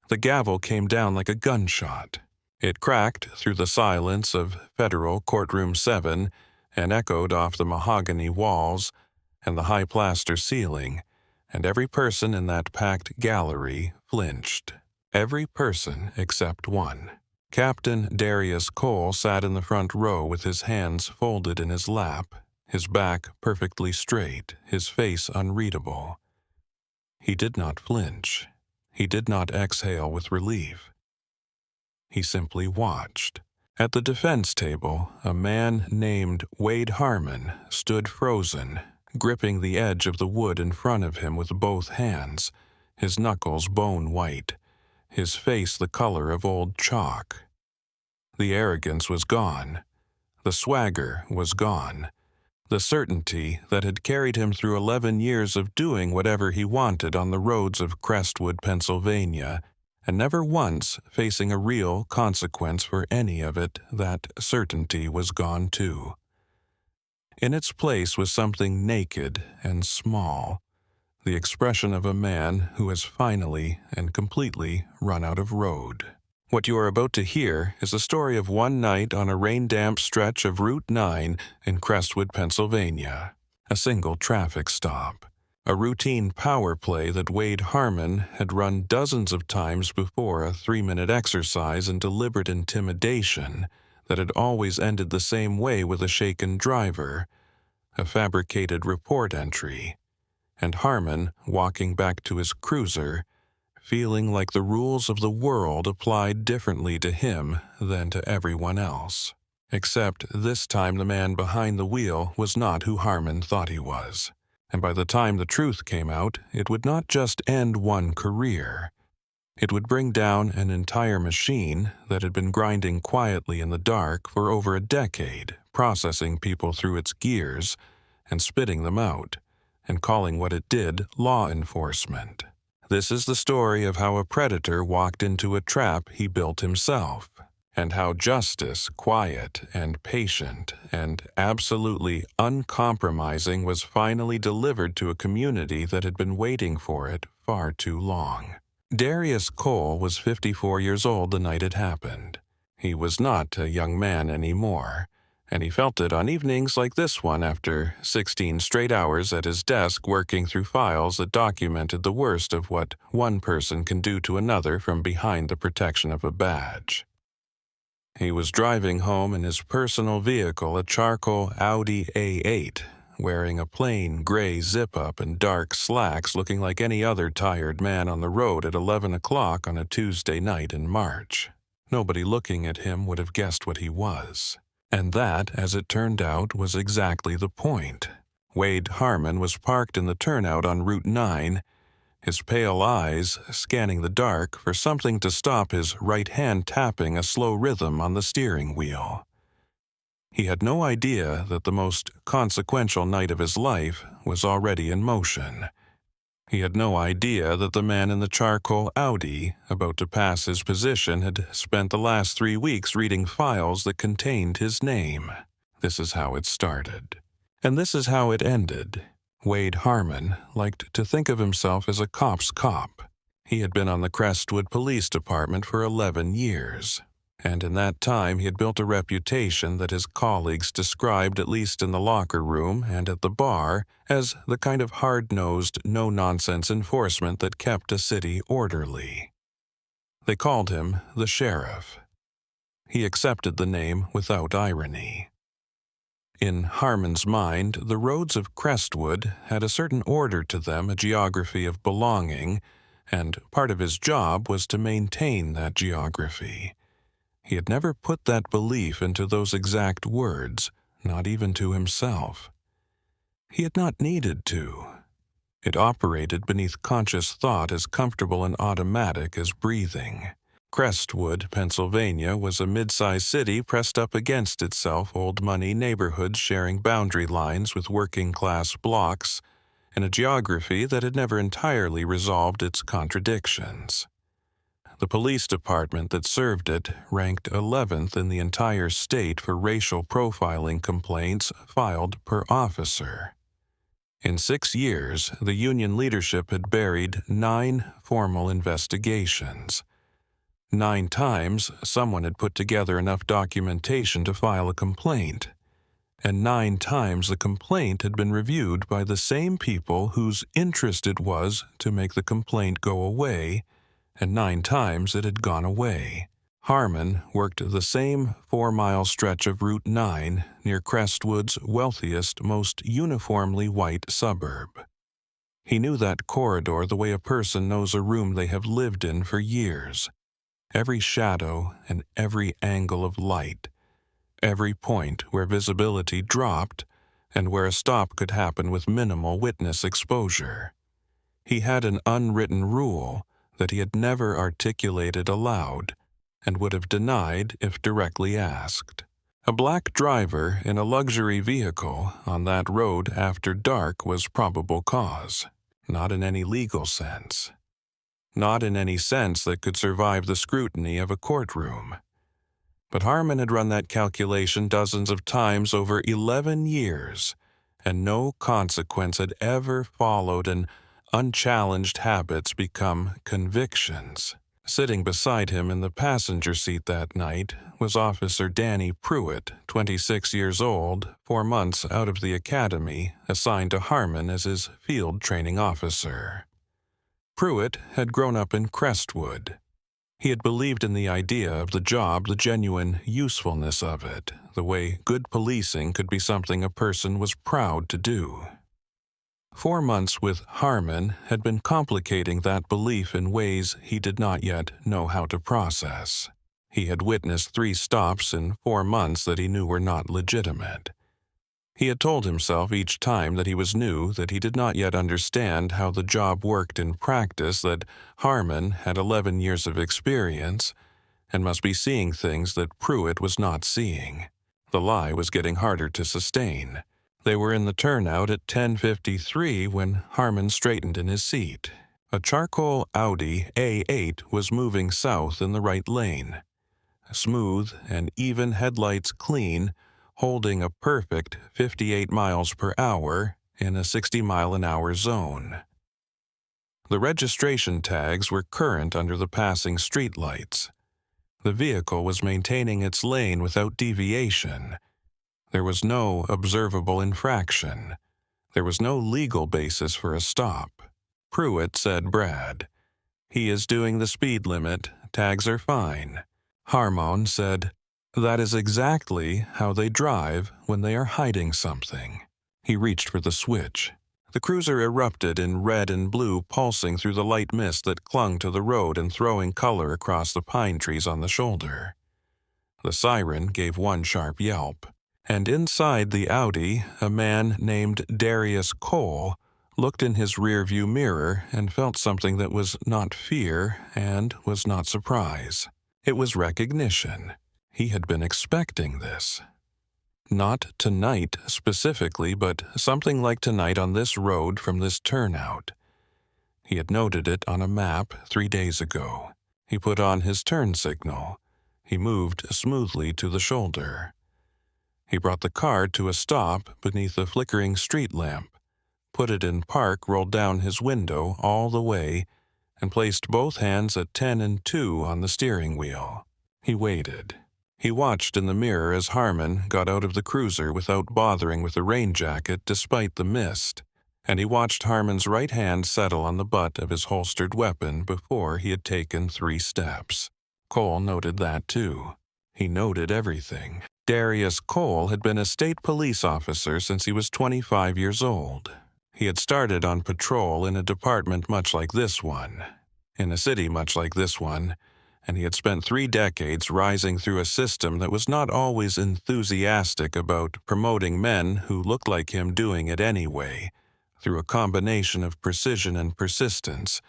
The gavel came down like a gunshot. It cracked through the silence of Federal Courtroom 7 and echoed off the mahogany walls and the high plaster ceiling, and every person in that packed gallery flinched. Every person except one. Captain Darius Cole sat in the front row with his hands folded in his lap, his back perfectly straight, his face unreadable. He did not flinch. He did not exhale with relief. He simply watched. At the defense table, a man named Wade Harmon stood frozen, gripping the edge of the wood in front of him with both hands, his knuckles bone white, his face the color of old chalk. The arrogance was gone. The swagger was gone. The certainty that had carried him through 11 years of doing whatever he wanted on the roads of Crestwood, Pennsylvania, and never once facing a real consequence for any of it, that certainty was gone too. In its place was something naked and small, the expression of a man who has finally and completely run out of road. What you are about to hear is the story of one night on a rain-damp stretch of Route 9 in Crestwood, Pennsylvania. A single traffic stop. A routine power play that Wade Harmon had run dozens of times before, a 3-minute exercise in deliberate intimidation that had always ended the same way with a shaken driver, a fabricated report entry, and Harmon walking back to his cruiser, feeling like the rules of the world applied differently to him than to everyone else. Except this time the man behind the wheel was not who Harmon thought he was. And by the time the truth came out, it would not just end one career. It would bring down an entire machine that had been grinding quietly in the dark for over a decade, processing people through its gears and spitting them out, and calling what it did law enforcement. This is the story of how a predator walked into a trap he built himself, and how justice, quiet and patient and absolutely uncompromising, was finally delivered to a community that had been waiting for it far too long. Darius Cole was 54 years old the night it happened. He was not a young man anymore, and he felt it on evenings like this one after 16 straight hours at his desk working through files that documented the worst of what one person can do to another from behind the protection of a badge. He was driving home in his personal vehicle, a charcoal Audi A8, wearing a plain gray zip-up and dark slacks, looking like any other tired man on the road at 11 o'clock on a Tuesday night in March. Nobody looking at him would have guessed what he was. And that, as it turned out, was exactly the point. Wade Harmon was parked in the turnout on Route 9, his pale eyes scanning the dark for something to stop his right hand tapping a slow rhythm on the steering wheel. He had no idea that the most consequential night of his life was already in motion. He had no idea that the man in the charcoal Audi, about to pass his position, had spent the last 3 weeks reading files that contained his name. This is how it started. And this is how it ended. Wade Harmon liked to think of himself as a cop's cop. He had been on the Crestwood Police Department for 11 years. And in that time he had built a reputation that his colleagues described, at least in the locker room and at the bar, as the kind of hard-nosed, no-nonsense enforcement that kept a city orderly. They called him the Sheriff. He accepted the name without irony. In Harmon's mind, the roads of Crestwood had a certain order to them, a geography of belonging, and part of his job was to maintain that geography. He had never put that belief into those exact words, not even to himself. He had not needed to. It operated beneath conscious thought as comfortable and automatic as breathing. Crestwood, Pennsylvania, was a mid-sized city pressed up against itself, old-money neighborhoods sharing boundary lines with working-class blocks, in a geography that had never entirely resolved its contradictions. The police department that served it ranked 11th in the entire state for racial profiling complaints filed per officer. In 6 years, the union leadership had buried 9 formal investigations. 9 times, someone had put together enough documentation to file a complaint, and 9 times the complaint had been reviewed by the same people whose interest it was to make the complaint go away, and 9 times it had gone away. Harmon worked the same 4-mile stretch of Route 9 near Crestwood's wealthiest, most uniformly white suburb. He knew that corridor the way a person knows a room they have lived in for years. Every shadow and every angle of light, every point where visibility dropped and where a stop could happen with minimal witness exposure. He had an unwritten rule that he had never articulated aloud and would have denied if directly asked. A black driver in a luxury vehicle on that road after dark was probable cause, not in any legal sense. Not in any sense that could survive the scrutiny of a courtroom. But Harmon had run that calculation dozens of times over 11 years, and no consequence had ever followed, and unchallenged habits become convictions. Sitting beside him in the passenger seat that night was Officer Danny Pruitt, 26 years old, 4 months out of the academy, assigned to Harmon as his field training officer. Pruitt had grown up in Crestwood. He had believed in the idea of the job, the genuine usefulness of it, the way good policing could be something a person was proud to do. 4 months with Harmon had been complicating that belief in ways he did not yet know how to process. He had witnessed 3 stops in 4 months that he knew were not legitimate. He had told himself each time that he was new that he did not yet understand how the job worked in practice, that Harmon had 11 years of experience and must be seeing things that Pruitt was not seeing. The lie was getting harder to sustain. They were in the turnout at 10:53 when Harmon straightened in his seat. A charcoal Audi A8 was moving south in the right lane. Smooth and even headlights clean, holding a perfect 58 miles per hour in a 60-mile-an-hour zone. The registration tags were current under the passing streetlights. The vehicle was maintaining its lane without deviation. There was no observable infraction. There was no legal basis for a stop. Pruitt said Brad, "He is doing the speed limit. Tags are fine." Harmon said, "That is exactly how they drive when they are hiding something." He reached for the switch. The cruiser erupted in red and blue, pulsing through the light mist that clung to the road and throwing color across the pine trees on the shoulder. The siren gave one sharp yelp, and inside the Audi, a man named Darius Cole looked in his rearview mirror and felt something that was not fear and was not surprise. It was recognition. He had been expecting this. Not tonight specifically, but something like tonight on this road from this turnout. He had noted it on a map 3 days ago. He put on his turn signal. He moved smoothly to the shoulder. He brought the car to a stop beneath a flickering street lamp, put it in park, rolled down his window all the way, and placed both hands at 10 and 2 on the steering wheel. He waited. He watched in the mirror as Harmon got out of the cruiser without bothering with the rain jacket despite the mist, and he watched Harmon's right hand settle on the butt of his holstered weapon before he had taken 3 steps. Cole noted that too. He noted everything. Darius Cole had been a state police officer since he was 25 years old. He had started on patrol in a department much like this one, in a city much like this one, and he had spent 3 decades rising through a system that was not always enthusiastic about promoting men who looked like him doing it anyway, through a combination of precision and persistence,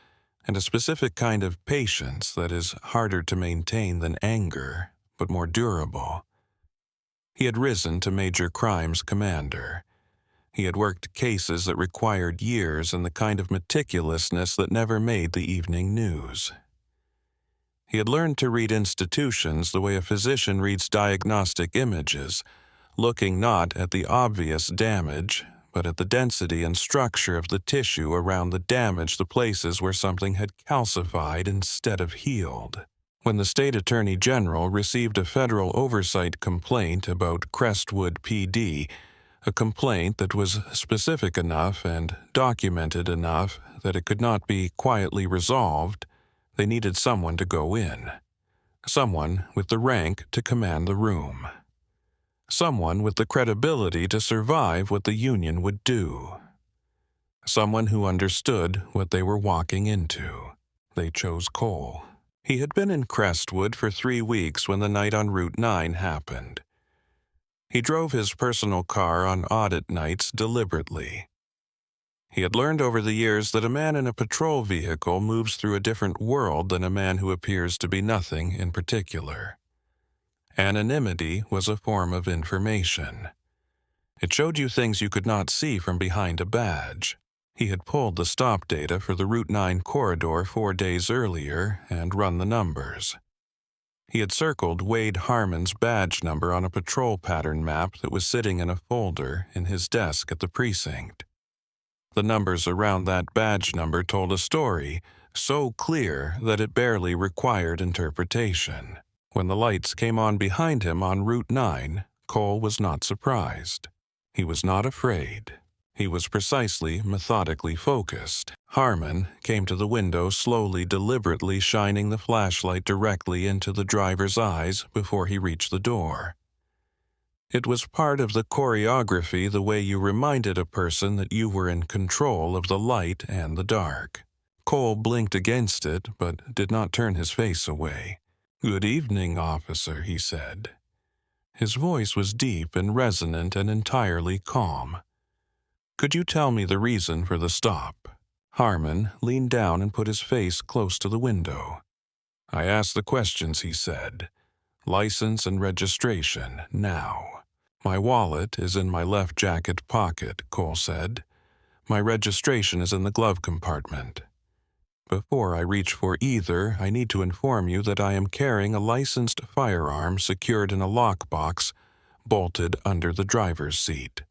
and a specific kind of patience that is harder to maintain than anger, but more durable. He had risen to major crimes commander. He had worked cases that required years and the kind of meticulousness that never made the evening news. He had learned to read institutions the way a physician reads diagnostic images, looking not at the obvious damage, but at the density and structure of the tissue around the damage, the places where something had calcified instead of healed. When the state attorney general received a federal oversight complaint about Crestwood PD, a complaint that was specific enough and documented enough that it could not be quietly resolved, they needed someone to go in. Someone with the rank to command the room. Someone with the credibility to survive what the union would do. Someone who understood what they were walking into. They chose Cole. He had been in Crestwood for 3 weeks when the night on Route 9 happened. He drove his personal car on audit nights deliberately. He had learned over the years that a man in a patrol vehicle moves through a different world than a man who appears to be nothing in particular. Anonymity was a form of information. It showed you things you could not see from behind a badge. He had pulled the stop data for the Route 9 corridor 4 days earlier and run the numbers. He had circled Wade Harmon's badge number on a patrol pattern map that was sitting in a folder in his desk at the precinct. The numbers around that badge number told a story so clear that it barely required interpretation. When the lights came on behind him on Route 9, Cole was not surprised. He was not afraid. He was precisely, methodically focused. Harmon came to the window slowly, deliberately shining the flashlight directly into the driver's eyes before he reached the door. It was part of the choreography, the way you reminded a person that you were in control of the light and the dark. Cole blinked against it, but did not turn his face away. "Good evening, officer," he said. His voice was deep and resonant and entirely calm. "Could you tell me the reason for the stop?" Harmon leaned down and put his face close to the window. "I asked the questions," he said. "License and registration, now." "My wallet is in my left jacket pocket," Cole said. "My registration is in the glove compartment. Before I reach for either, I need to inform you that I am carrying a licensed firearm secured in a lockbox bolted under the driver's seat.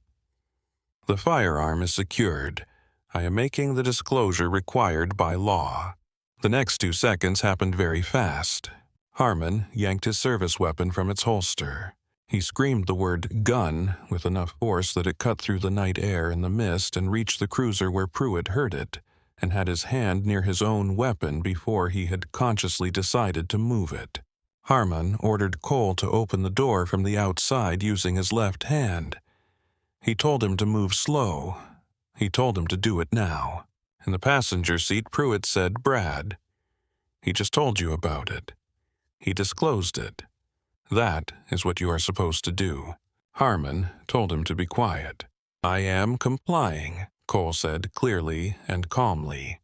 The firearm is secured. I am making the disclosure required by law." The next 2 seconds happened very fast. Harmon yanked his service weapon from its holster. He screamed the word "gun" with enough force that it cut through the night air and the mist and reached the cruiser where Pruitt heard it, and had his hand near his own weapon before he had consciously decided to move it. Harmon ordered Cole to open the door from the outside using his left hand. He told him to move slow. He told him to do it now. In the passenger seat, Pruitt said, "Brad, he just told you about it. He disclosed it. That is what you are supposed to do." Harmon told him to be quiet. "I am complying," Cole said clearly and calmly.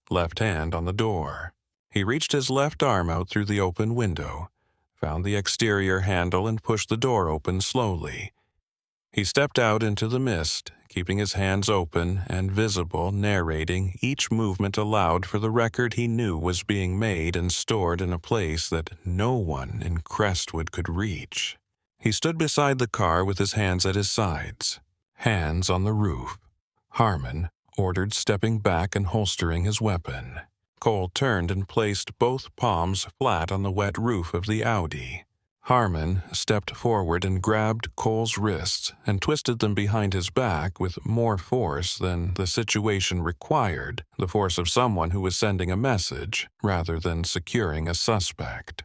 Left hand on the door. He reached his left arm out through the open window, found the exterior handle and pushed the door open slowly. He stepped out into the mist, keeping his hands open and visible, narrating each movement aloud for the record he knew was being made and stored in a place that no one in Crestwood could reach. He stood beside the car with his hands at his sides, hands on the roof. Harmon ordered, stepping back and holstering his weapon. Cole turned and placed both palms flat on the wet roof of the Audi. Harmon stepped forward and grabbed Cole's wrists and twisted them behind his back with more force than the situation required, the force of someone who was sending a message rather than securing a suspect.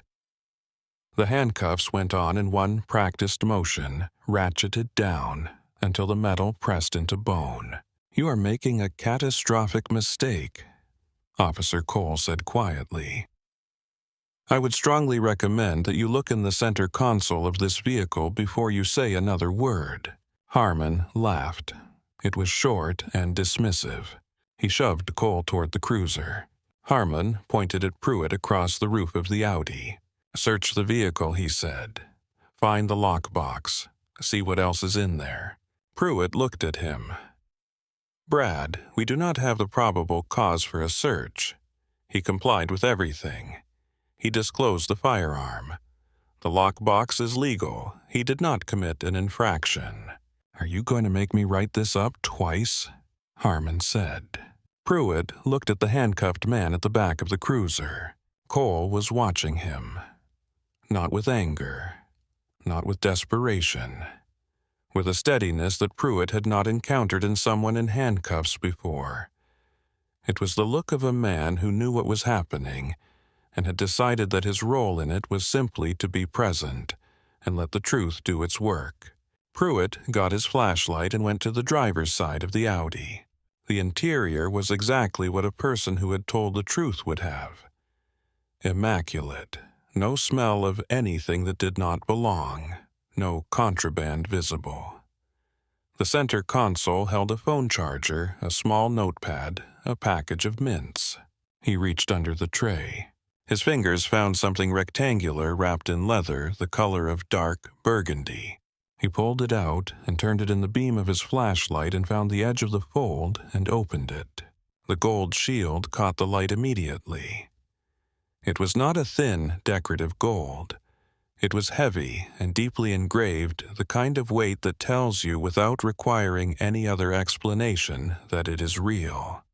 The handcuffs went on in one practiced motion, ratcheted down until the metal pressed into bone. "You are making a catastrophic mistake," Officer Cole said quietly. "I would strongly recommend that you look in the center console of this vehicle before you say another word." Harmon laughed. It was short and dismissive. He shoved Cole toward the cruiser. Harmon pointed at Pruitt across the roof of the Audi. "Search the vehicle," he said. "Find the lockbox. See what else is in there." Pruitt looked at him. "Brad, we do not have the probable cause for a search." He complied with everything. He disclosed the firearm. The lockbox is legal. He did not commit an infraction. "Are you going to make me write this up twice?" Harmon said. Pruitt looked at the handcuffed man at the back of the cruiser. Cole was watching him. Not with anger, not with desperation, with a steadiness that Pruitt had not encountered in someone in handcuffs before. It was the look of a man who knew what was happening and had decided that his role in it was simply to be present and let the truth do its work. Pruitt got his flashlight and went to the driver's side of the Audi. The interior was exactly what a person who had told the truth would have. Immaculate, no smell of anything that did not belong, no contraband visible. The center console held a phone charger, a small notepad, a package of mints. He reached under the tray. His fingers found something rectangular wrapped in leather the color of dark burgundy. He pulled it out and turned it in the beam of his flashlight and found the edge of the fold and opened it. The gold shield caught the light immediately. It was not a thin, decorative gold. It was heavy and deeply engraved, the kind of weight that tells you without requiring any other explanation that it is real.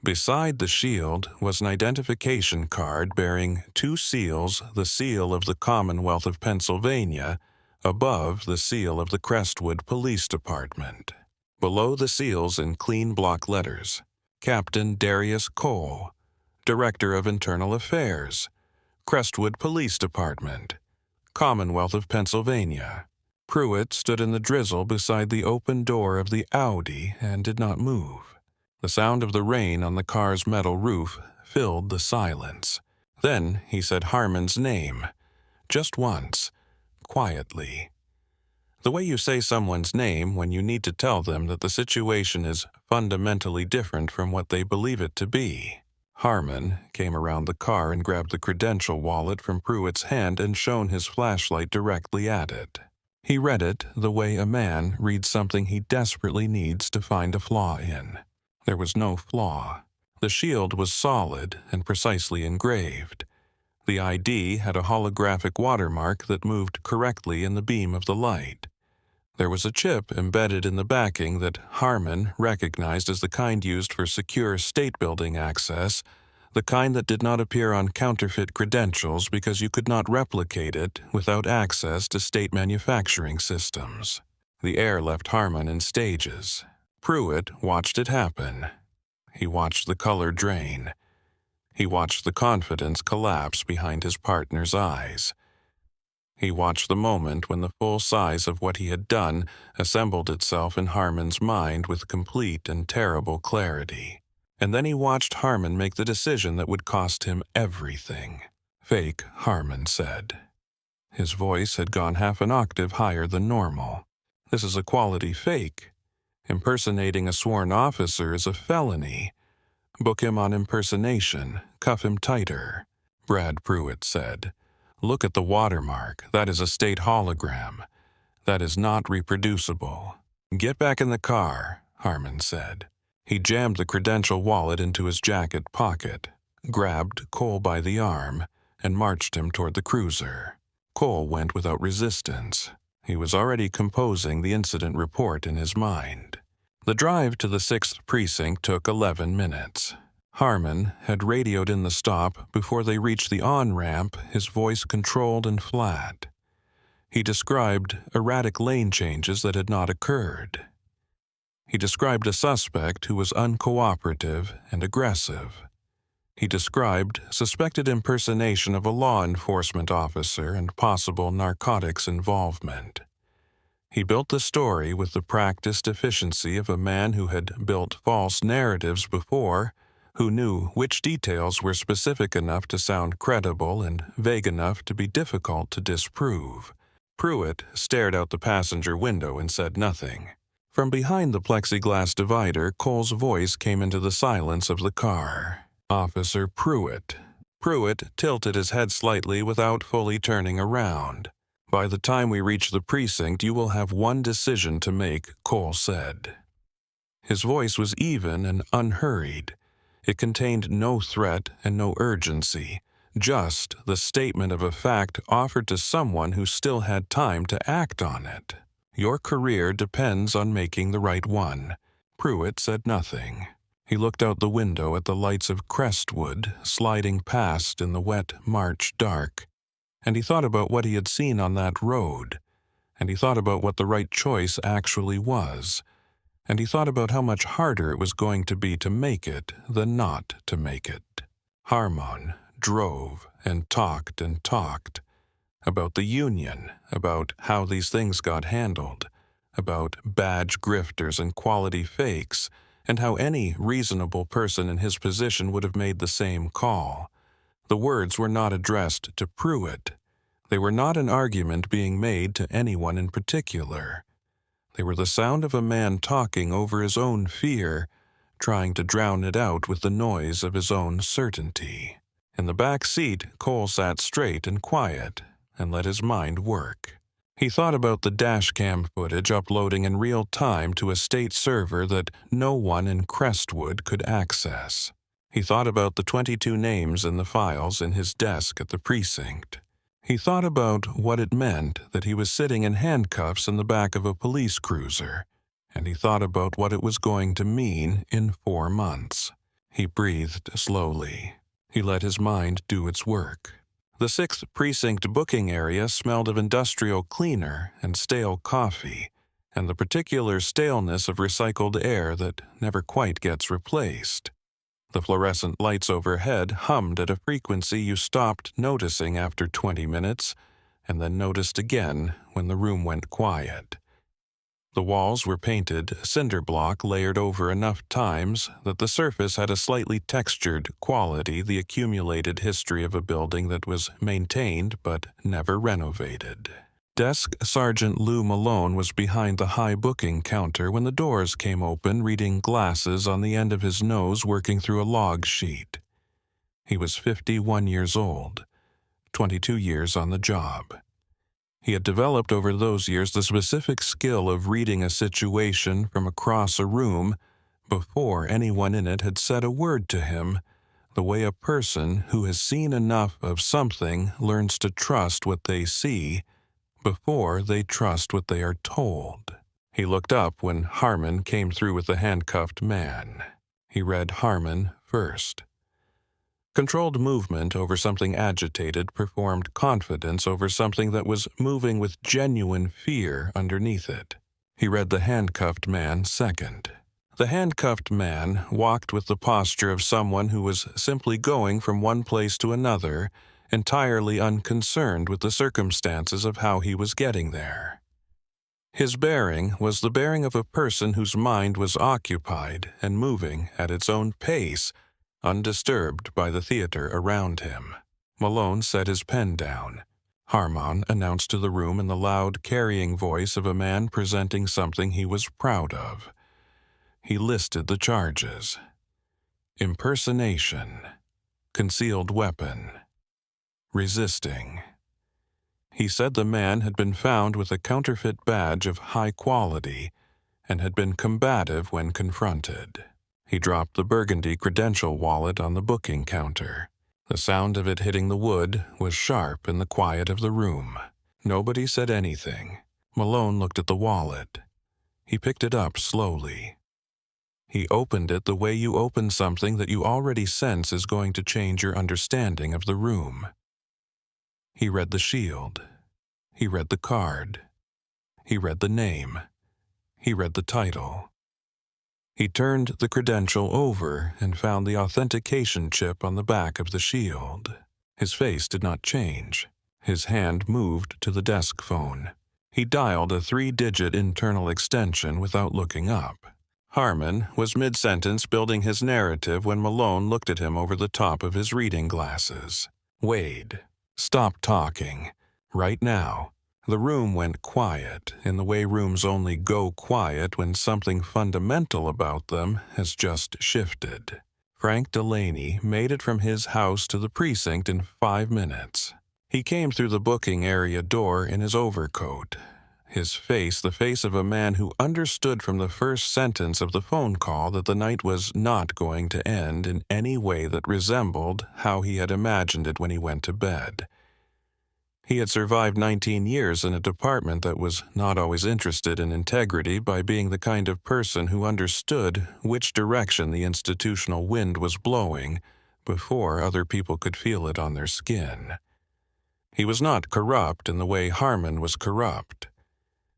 Beside the shield was an identification card bearing 2 seals, the seal of the Commonwealth of Pennsylvania, above the seal of the Crestwood Police Department. Below the seals in clean block letters, Captain Darius Cole, Director of Internal Affairs, Crestwood Police Department, Commonwealth of Pennsylvania. Pruitt stood in the drizzle beside the open door of the Audi and did not move. The sound of the rain on the car's metal roof filled the silence. Then he said Harmon's name, just once, quietly. The way you say someone's name when you need to tell them that the situation is fundamentally different from what they believe it to be. Harmon came around the car and grabbed the credential wallet from Pruitt's hand and shone his flashlight directly at it. He read it the way a man reads something he desperately needs to find a flaw in. There was no flaw. The shield was solid and precisely engraved. The ID had a holographic watermark that moved correctly in the beam of the light. There was a chip embedded in the backing that Harmon recognized as the kind used for secure state-building access, the kind that did not appear on counterfeit credentials because you could not replicate it without access to state manufacturing systems. The air left Harmon in stages. Pruitt watched it happen. He watched the color drain. He watched the confidence collapse behind his partner's eyes. He watched the moment when the full size of what he had done assembled itself in Harmon's mind with complete and terrible clarity. And then he watched Harmon make the decision that would cost him everything. "Fake," Harmon said. His voice had gone half an octave higher than normal. "This is a quality fake. Impersonating a sworn officer is a felony. Book him on impersonation. Cuff him tighter," Brad Pruitt said. "Look at the watermark. That is a state hologram. That is not reproducible." "Get back in the car," Harmon said. He jammed the credential wallet into his jacket pocket, grabbed Cole by the arm, and marched him toward the cruiser. Cole went without resistance. He was already composing the incident report in his mind. The drive to the 6th precinct took 11 minutes. Harmon had radioed in the stop before they reached the on-ramp, his voice controlled and flat. He described erratic lane changes that had not occurred. He described a suspect who was uncooperative and aggressive. He described suspected impersonation of a law enforcement officer and possible narcotics involvement. He built the story with the practiced efficiency of a man who had built false narratives before, who knew which details were specific enough to sound credible and vague enough to be difficult to disprove. Pruitt stared out the passenger window and said nothing. From behind the plexiglass divider, Cole's voice came into the silence of the car. "Officer Pruitt." Pruitt tilted his head slightly without fully turning around. "By the time we reach the precinct, you will have one decision to make," Cole said. His voice was even and unhurried. It contained no threat and no urgency, just the statement of a fact offered to someone who still had time to act on it. "Your career depends on making the right one." Pruitt said nothing. He looked out the window at the lights of Crestwood sliding past in the wet March dark, and he thought about what he had seen on that road, and he thought about what the right choice actually was, and he thought about how much harder it was going to be to make it than not to make it. Harmon drove and talked about the union, about how these things got handled, about badge grifters and quality fakes, and how any reasonable person in his position would have made the same call. The words were not addressed to Pruitt. They were not an argument being made to anyone in particular. They were the sound of a man talking over his own fear, trying to drown it out with the noise of his own certainty. In the back seat, Cole sat straight and quiet and let his mind work. He thought about the dashcam footage uploading in real time to a state server that no one in Crestwood could access. He thought about the 22 names in the files in his desk at the precinct. He thought about what it meant that he was sitting in handcuffs in the back of a police cruiser, and he thought about what it was going to mean in 4 months. He breathed slowly. He let his mind do its work. The 6th precinct booking area smelled of industrial cleaner and stale coffee, and the particular staleness of recycled air that never quite gets replaced. The fluorescent lights overhead hummed at a frequency you stopped noticing after 20 minutes, and then noticed again when the room went quiet. The walls were painted cinder block layered over enough times that the surface had a slightly textured quality, the accumulated history of a building that was maintained but never renovated. Desk Sergeant Lou Malone was behind the high booking counter when the doors came open, reading glasses on the end of his nose, working through a log sheet. He was 51 years old, 22 years on the job. He had developed over those years the specific skill of reading a situation from across a room before anyone in it had said a word to him, the way a person who has seen enough of something learns to trust what they see before they trust what they are told. He looked up when Harmon came through with the handcuffed man. He read Harmon first. Controlled movement over something agitated performed confidence over something that was moving with genuine fear underneath it. He read the handcuffed man second. The handcuffed man walked with the posture of someone who was simply going from one place to another, entirely unconcerned with the circumstances of how he was getting there. His bearing was the bearing of a person whose mind was occupied and moving at its own pace, undisturbed by the theater around him. Malone set his pen down. Harmon announced to the room in the loud, carrying voice of a man presenting something he was proud of. He listed the charges: impersonation, concealed weapon, resisting. He said the man had been found with a counterfeit badge of high quality and had been combative when confronted. He dropped the burgundy credential wallet on the booking counter. The sound of it hitting the wood was sharp in the quiet of the room. Nobody said anything. Malone looked at the wallet. He picked it up slowly. He opened it the way you open something that you already sense is going to change your understanding of the room. He read the shield. He read the card. He read the name. He read the title. He turned the credential over and found the authentication chip on the back of the shield. His face did not change. His hand moved to the desk phone. He dialed a 3-digit internal extension without looking up. Harmon was mid-sentence building his narrative when Malone looked at him over the top of his reading glasses. "Wade, stop talking. Right now." The room went quiet, in the way rooms only go quiet when something fundamental about them has just shifted. Frank Delaney made it from his house to the precinct in 5 minutes. He came through the booking area door in his overcoat. His face, the face of a man who understood from the first sentence of the phone call that the night was not going to end in any way that resembled how he had imagined it when he went to bed. He had survived 19 years in a department that was not always interested in integrity by being the kind of person who understood which direction the institutional wind was blowing before other people could feel it on their skin. He was not corrupt in the way Harmon was corrupt.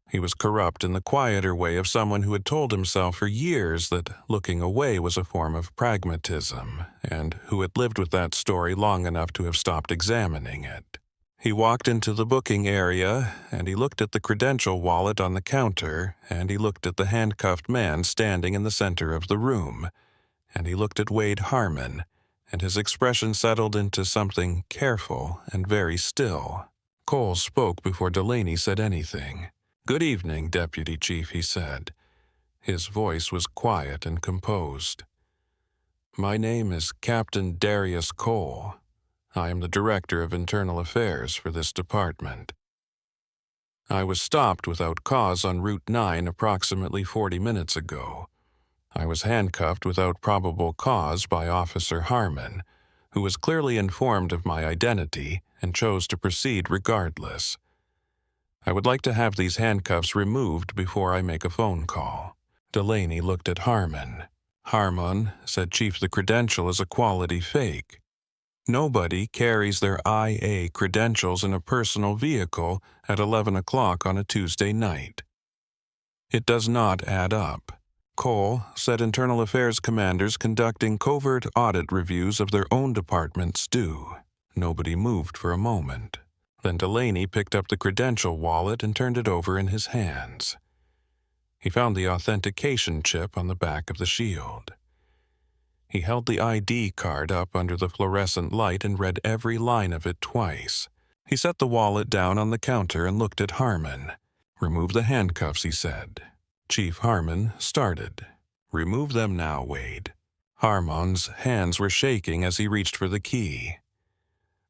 He was corrupt in the quieter way of someone who had told himself for years that looking away was a form of pragmatism, and who had lived with that story long enough to have stopped examining it. He walked into the booking area, and he looked at the credential wallet on the counter, and he looked at the handcuffed man standing in the center of the room, and he looked at Wade Harmon, and his expression settled into something careful and very still. Cole spoke before Delaney said anything. "Good evening, Deputy Chief," he said. His voice was quiet and composed. "My name is Captain Darius Cole. I am the Director of Internal Affairs for this department. I was stopped without cause on Route 9 approximately 40 minutes ago. I was handcuffed without probable cause by Officer Harmon, who was clearly informed of my identity and chose to proceed regardless. I would like to have these handcuffs removed before I make a phone call." Delaney looked at Harmon. "Harmon," said Chief, "the credential is a quality fake. Nobody carries their IA credentials in a personal vehicle at 11 o'clock on a Tuesday night. It does not add up." Cole said Internal Affairs commanders conducting covert audit reviews of their own departments do. Nobody moved for a moment. Then Delaney picked up the credential wallet and turned it over in his hands. He found the authentication chip on the back of the shield. He held the ID card up under the fluorescent light and read every line of it twice. He set the wallet down on the counter and looked at Harmon. "Remove the handcuffs," he said. Chief Harmon started. "Remove them now, Wade." Harmon's hands were shaking as he reached for the key.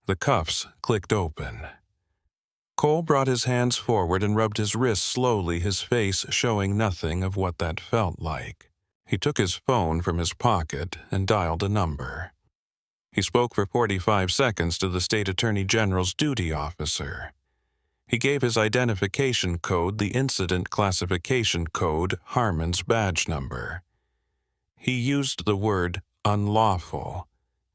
The cuffs clicked open. Cole brought his hands forward and rubbed his wrists slowly, his face showing nothing of what that felt like. He took his phone from his pocket and dialed a number. He spoke for 45 seconds to the State Attorney General's duty officer. He gave his identification code, the incident classification code, Harmon's badge number. He used the word unlawful.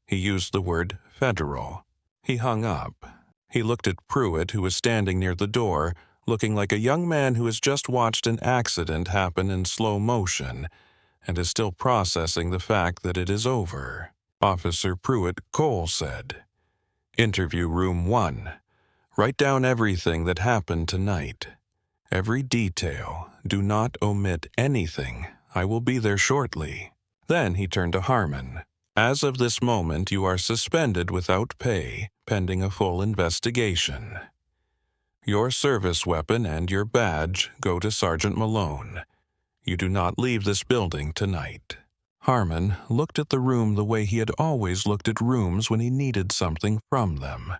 He used the word federal. He hung up. He looked at Pruitt, who was standing near the door, looking like a young man who has just watched an accident happen in slow motion and is still processing the fact that it is over. "Officer Pruitt," Cole said. "Interview room 1. Write down everything that happened tonight. Every detail. Do not omit anything. I will be there shortly." Then he turned to Harmon. "As of this moment, you are suspended without pay, pending a full investigation. Your service weapon and your badge go to Sergeant Malone. You do not leave this building tonight." Harmon looked at the room the way he had always looked at rooms when he needed something from them.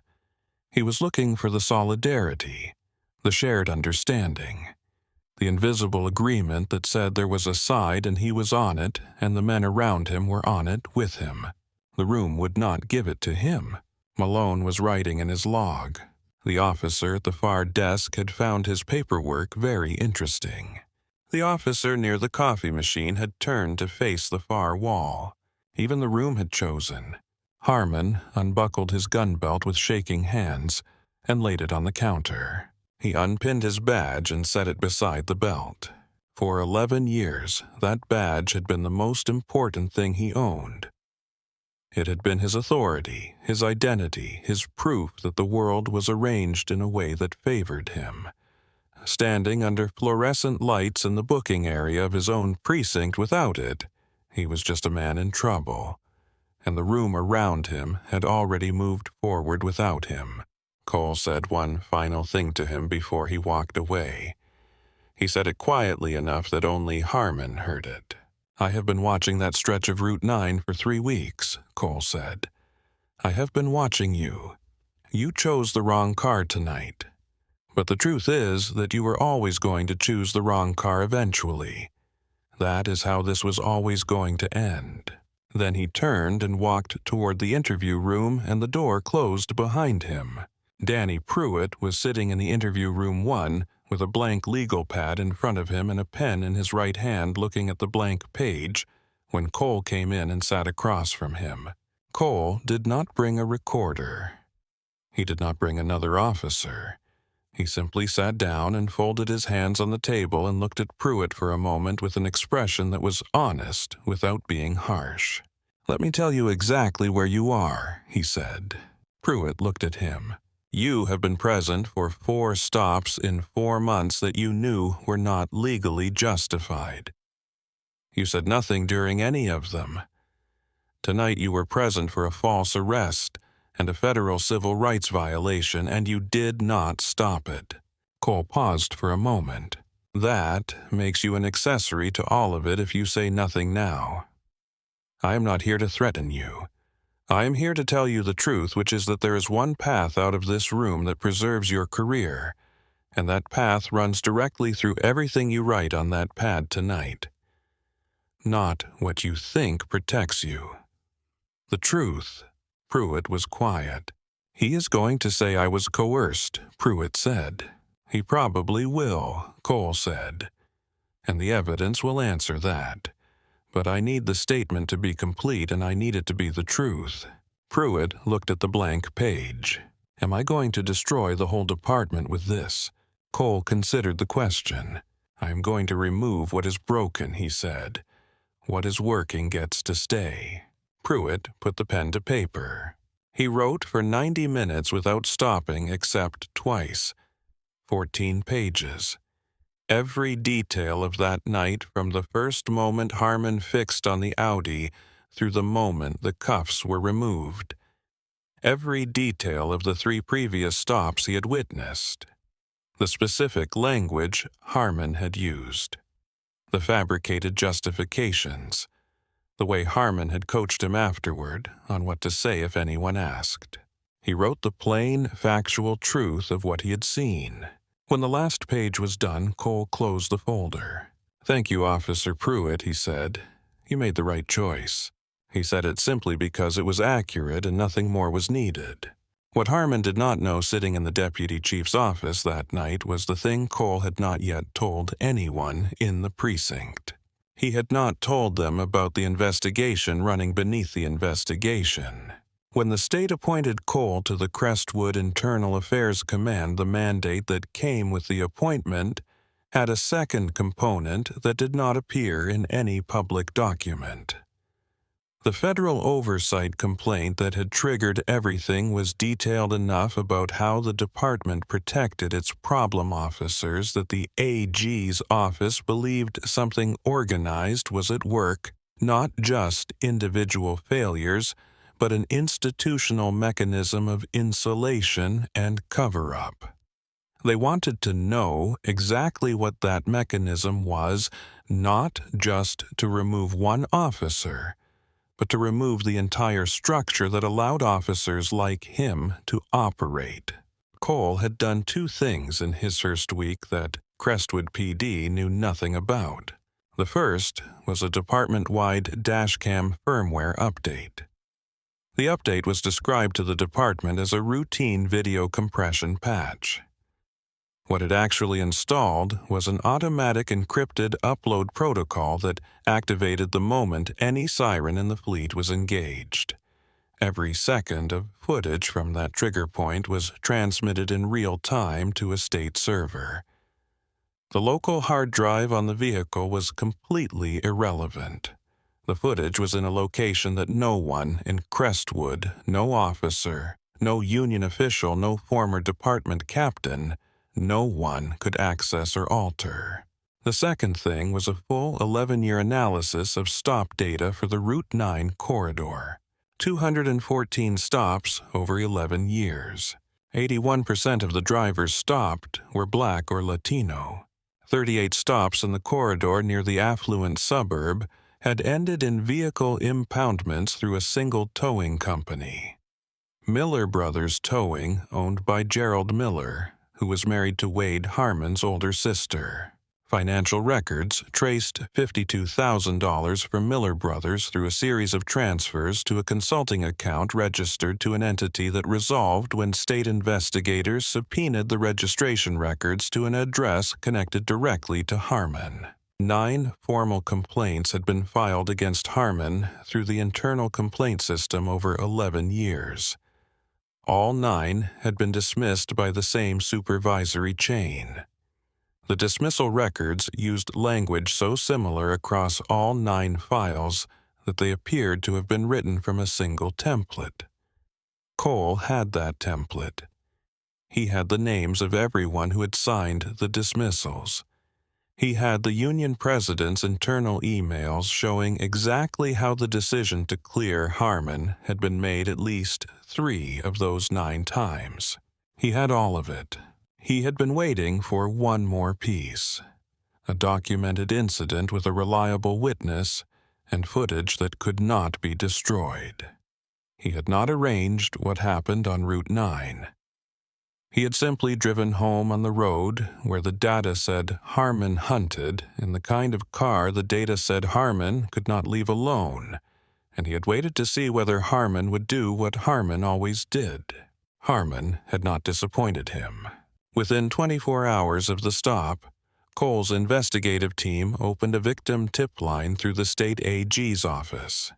He was looking for the solidarity, the shared understanding, the invisible agreement that said there was a side and he was on it and the men around him were on it with him. The room would not give it to him. Malone was writing in his log. The officer at the far desk had found his paperwork very interesting. The officer near the coffee machine had turned to face the far wall. Even the room had chosen. Harmon unbuckled his gun belt with shaking hands and laid it on the counter. He unpinned his badge and set it beside the belt. For 11 years, that badge had been the most important thing he owned. It had been his authority, his identity, his proof that the world was arranged in a way that favored him. Standing under fluorescent lights in the booking area of his own precinct without it, he was just a man in trouble. And the room around him had already moved forward without him. Cole said one final thing to him before he walked away. He said it quietly enough that only Harmon heard it. "I have been watching that stretch of Route 9 for 3 weeks, Cole said. "I have been watching you. You chose the wrong car tonight. But the truth is that you were always going to choose the wrong car eventually. That is how this was always going to end." Then he turned and walked toward the interview room, and the door closed behind him. Danny Pruitt was sitting in the interview room 1 with a blank legal pad in front of him and a pen in his right hand looking at the blank page when Cole came in and sat across from him. Cole did not bring a recorder. He did not bring another officer. He simply sat down and folded his hands on the table and looked at Pruitt for a moment with an expression that was honest without being harsh. "Let me tell you exactly where you are," he said. Pruitt looked at him. "You have been present for 4 stops in 4 months that you knew were not legally justified. You said nothing during any of them. Tonight you were present for a false arrest and a federal civil rights violation, and you did not stop it." Cole paused for a moment. "That makes you an accessory to all of it if you say nothing now. I am not here to threaten you. I am here to tell you the truth, which is that there is one path out of this room that preserves your career, and that path runs directly through everything you write on that pad tonight. Not what you think protects you. The truth." Pruitt was quiet. "He is going to say I was coerced," Pruitt said. "He probably will," Cole said. "And the evidence will answer that. But I need the statement to be complete, and I need it to be the truth." Pruitt looked at the blank page. "Am I going to destroy the whole department with this?" Cole considered the question. "I am going to remove what is broken," he said. "What is working gets to stay." Pruitt put the pen to paper. He wrote for 90 minutes without stopping except twice. 14 pages. Every detail of that night, from the first moment Harmon fixed on the Audi through the moment the cuffs were removed. Every detail of the 3 previous stops he had witnessed. The specific language Harmon had used. The fabricated justifications. The way Harmon had coached him afterward on what to say if anyone asked. He wrote the plain, factual truth of what he had seen. When the last page was done, Cole closed the folder. "Thank you, Officer Pruitt," he said. "You made the right choice." He said it simply because it was accurate and nothing more was needed. What Harmon did not know sitting in the deputy chief's office that night was the thing Cole had not yet told anyone in the precinct. He had not told them about the investigation running beneath the investigation. When the state appointed Cole to the Crestwood Internal Affairs Command, the mandate that came with the appointment had a second component that did not appear in any public document. The federal oversight complaint that had triggered everything was detailed enough about how the department protected its problem officers that the AG's office believed something organized was at work, not just individual failures, but an institutional mechanism of insulation and cover-up. They wanted to know exactly what that mechanism was, not just to remove one officer, but to remove the entire structure that allowed officers like him to operate. Cole had done 2 things in his first week that Crestwood PD knew nothing about. The first was a department-wide dashcam firmware update. The update was described to the department as a routine video compression patch. What it actually installed was an automatic encrypted upload protocol that activated the moment any siren in the fleet was engaged. Every second of footage from that trigger point was transmitted in real time to a state server. The local hard drive on the vehicle was completely irrelevant. The footage was in a location that no one in Crestwood, no officer, no union official, no former department captain, no one could access or alter. The second thing was a full 11-year analysis of stop data for the Route 9 corridor. 214 stops over 11 years. 81% of the drivers stopped were Black or Latino. 38 stops in the corridor near the affluent suburb had ended in vehicle impoundments through a single towing company. Miller Brothers Towing, owned by Gerald Miller, who was married to Wade Harmon's older sister. Financial records traced $52,000 from Miller Brothers through a series of transfers to a consulting account registered to an entity that resolved when state investigators subpoenaed the registration records to an address connected directly to Harmon. 9 formal complaints had been filed against Harmon through the internal complaint system over 11 years. All 9 had been dismissed by the same supervisory chain. The dismissal records used language so similar across all 9 files that they appeared to have been written from a single template. Cole had that template. He had the names of everyone who had signed the dismissals. He had the union president's internal emails showing exactly how the decision to clear Harmon had been made at least 3 of those 9 times. He had all of it. He had been waiting for one more piece, a documented incident with a reliable witness and footage that could not be destroyed. He had not arranged what happened on Route 9. He had simply driven home on the road where the data said Harmon hunted in the kind of car the data said Harmon could not leave alone, and he had waited to see whether Harmon would do what Harmon always did. Harmon had not disappointed him. Within 24 hours of the stop, Cole's investigative team opened a victim tip line through the state AG's office.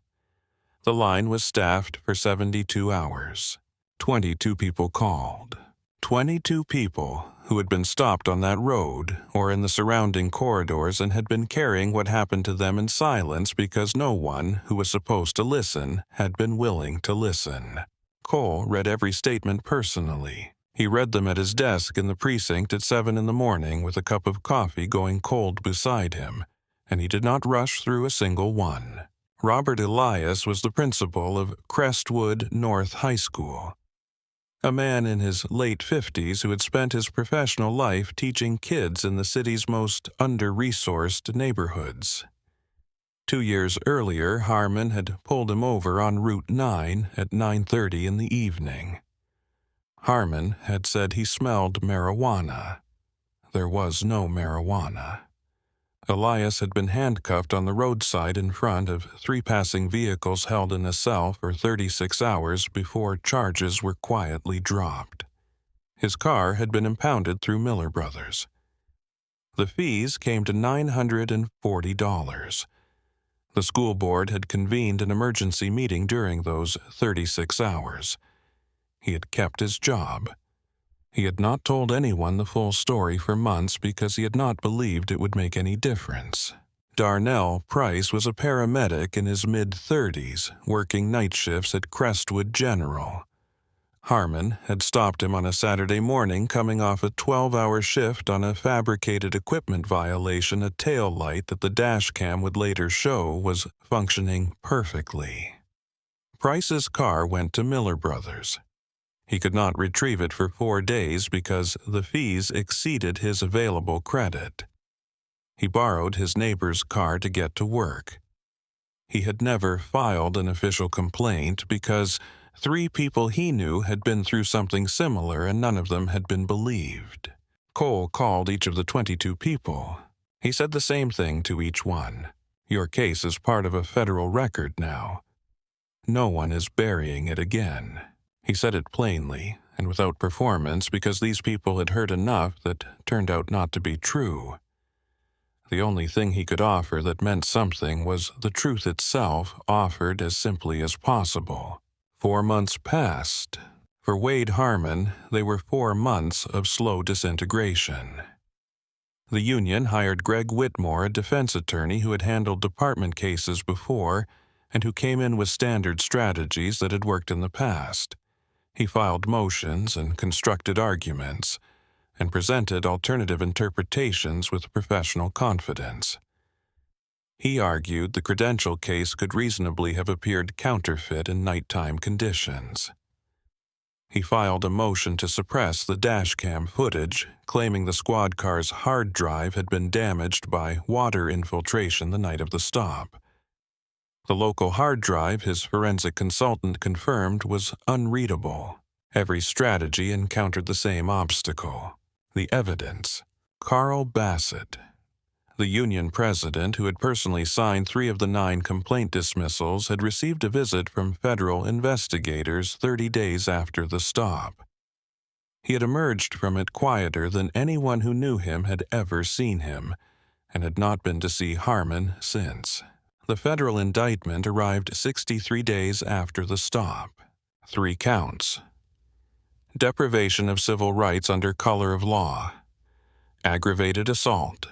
The line was staffed for 72 hours. 22 people called. 22 people who had been stopped on that road or in the surrounding corridors and had been carrying what happened to them in silence because no one who was supposed to listen had been willing to listen. Cole read every statement personally. He read them at his desk in the precinct at 7 in the morning with a cup of coffee going cold beside him, and he did not rush through a single one. Robert Elias was the principal of Crestwood North High School, a man in his late 50s who had spent his professional life teaching kids in the city's most under-resourced neighborhoods. 2 years earlier, Harmon had pulled him over on Route 9 at 9:30 in the evening. Harmon had said he smelled marijuana. There was no marijuana. Elias had been handcuffed on the roadside in front of 3 passing vehicles held in a cell for 36 hours before charges were quietly dropped. His car had been impounded through Miller Brothers. The fees came to $940. The school board had convened an emergency meeting during those 36 hours. He had kept his job. He had not told anyone the full story for months because he had not believed it would make any difference. Darnell Price was a paramedic in his mid-30s, working night shifts at Crestwood General. Harmon had stopped him on a Saturday morning coming off a 12-hour shift on a fabricated equipment violation, a tail light that the dash cam would later show was functioning perfectly. Price's car went to Miller Brothers. He could not retrieve it for 4 days because the fees exceeded his available credit. He borrowed his neighbor's car to get to work. He had never filed an official complaint because 3 people he knew had been through something similar and none of them had been believed. Cole called each of the 22 people. He said the same thing to each one. Your case is part of a federal record now. No one is burying it again. He said it plainly and without performance because these people had heard enough that turned out not to be true. The only thing he could offer that meant something was the truth itself, offered as simply as possible. 4 months passed. For Wade Harmon, they were 4 months of slow disintegration. The union hired Greg Whitmore, a defense attorney who had handled department cases before and who came in with standard strategies that had worked in the past. He filed motions and constructed arguments, and presented alternative interpretations with professional confidence. He argued the credential case could reasonably have appeared counterfeit in nighttime conditions. He filed a motion to suppress the dashcam footage, claiming the squad car's hard drive had been damaged by water infiltration the night of the stop. The local hard drive, his forensic consultant confirmed, was unreadable. Every strategy encountered the same obstacle. The evidence. Carl Bassett. The union president, who had personally signed 3 of the 9 complaint dismissals, had received a visit from federal investigators 30 days after the stop. He had emerged from it quieter than anyone who knew him had ever seen him, and had not been to see Harmon since. The federal indictment arrived 63 days after the stop. 3 counts: deprivation of civil rights under color of law, aggravated assault,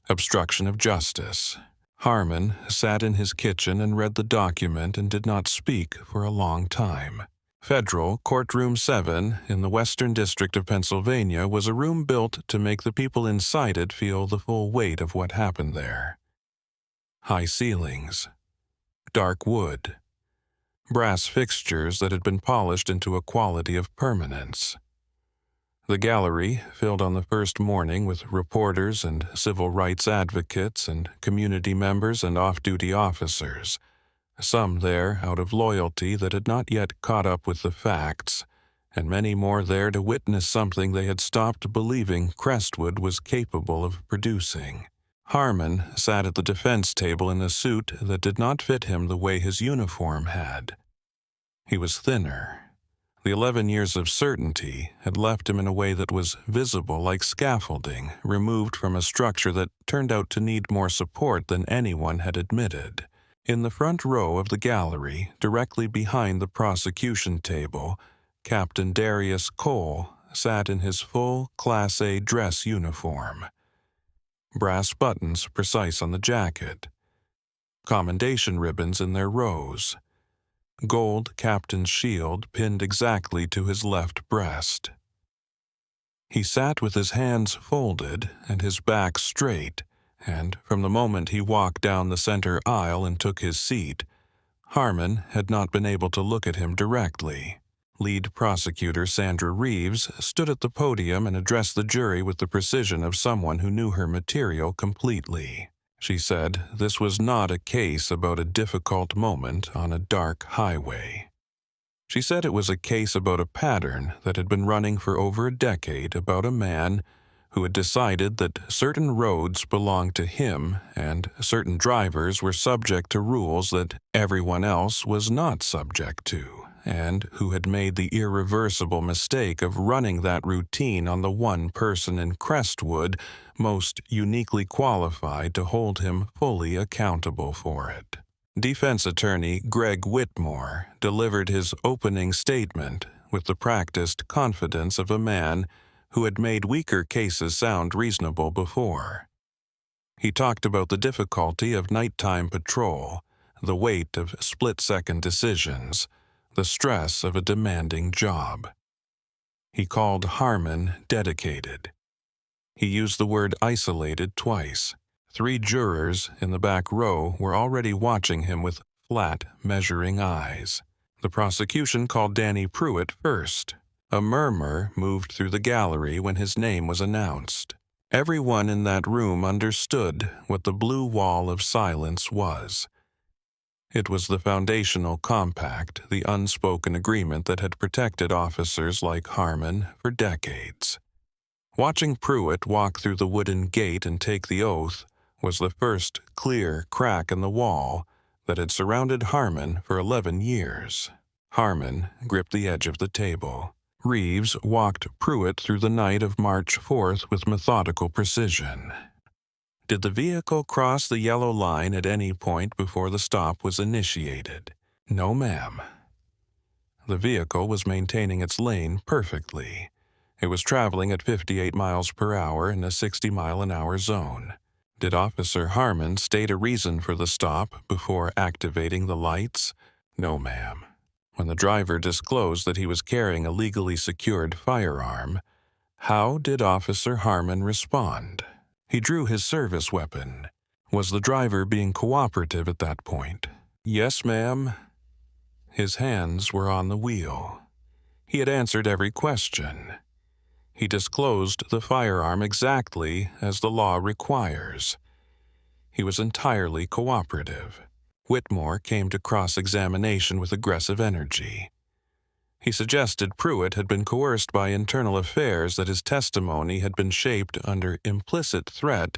obstruction of justice. Harmon sat in his kitchen and read the document and did not speak for a long time. Federal Courtroom 7 in the Western District of Pennsylvania was a room built to make the people inside it feel the full weight of what happened there. High ceilings, dark wood, brass fixtures that had been polished into a quality of permanence. The gallery, filled on the first morning with reporters and civil rights advocates and community members and off-duty officers, some there out of loyalty that had not yet caught up with the facts, and many more there to witness something they had stopped believing Crestwood was capable of producing. Harmon sat at the defense table in a suit that did not fit him the way his uniform had. He was thinner. The 11 years of certainty had left him in a way that was visible like scaffolding removed from a structure that turned out to need more support than anyone had admitted. In the front row of the gallery, directly behind the prosecution table, Captain Darius Cole sat in his full Class A dress uniform. Brass buttons precise on the jacket, commendation ribbons in their rows, gold captain's shield pinned exactly to his left breast. He sat with his hands folded and his back straight, and from the moment he walked down the center aisle and took his seat, Harmon had not been able to look at him directly. Lead prosecutor Sandra Reeves stood at the podium and addressed the jury with the precision of someone who knew her material completely. She said this was not a case about a difficult moment on a dark highway. She said it was a case about a pattern that had been running for over a decade about a man who had decided that certain roads belonged to him and certain drivers were subject to rules that everyone else was not subject to, and who had made the irreversible mistake of running that routine on the one person in Crestwood most uniquely qualified to hold him fully accountable for it. Defense attorney Greg Whitmore delivered his opening statement with the practiced confidence of a man who had made weaker cases sound reasonable before. He talked about the difficulty of nighttime patrol, the weight of split-second decisions, the stress of a demanding job. He called Harmon dedicated. He used the word isolated twice. 3 jurors in the back row were already watching him with flat, measuring eyes. The prosecution called Danny Pruitt first. A murmur moved through the gallery when his name was announced. Everyone in that room understood what the blue wall of silence was. It was the foundational compact, the unspoken agreement that had protected officers like Harmon for decades. Watching Pruitt walk through the wooden gate and take the oath was the first clear crack in the wall that had surrounded Harmon for 11 years. Harmon gripped the edge of the table. Reeves walked Pruitt through the night of March 4th with methodical precision. Did the vehicle cross the yellow line at any point before the stop was initiated? No, ma'am. The vehicle was maintaining its lane perfectly. It was traveling at 58 miles per hour in a 60-mile-an-hour zone. Did Officer Harmon state a reason for the stop before activating the lights? No, ma'am. When the driver disclosed that he was carrying a legally secured firearm, how did Officer Harmon respond? He drew his service weapon. Was the driver being cooperative at that point? Yes, ma'am. His hands were on the wheel. He had answered every question. He disclosed the firearm exactly as the law requires. He was entirely cooperative. Whitmore came to cross-examination with aggressive energy. He suggested Pruitt had been coerced by internal affairs, that his testimony had been shaped under implicit threat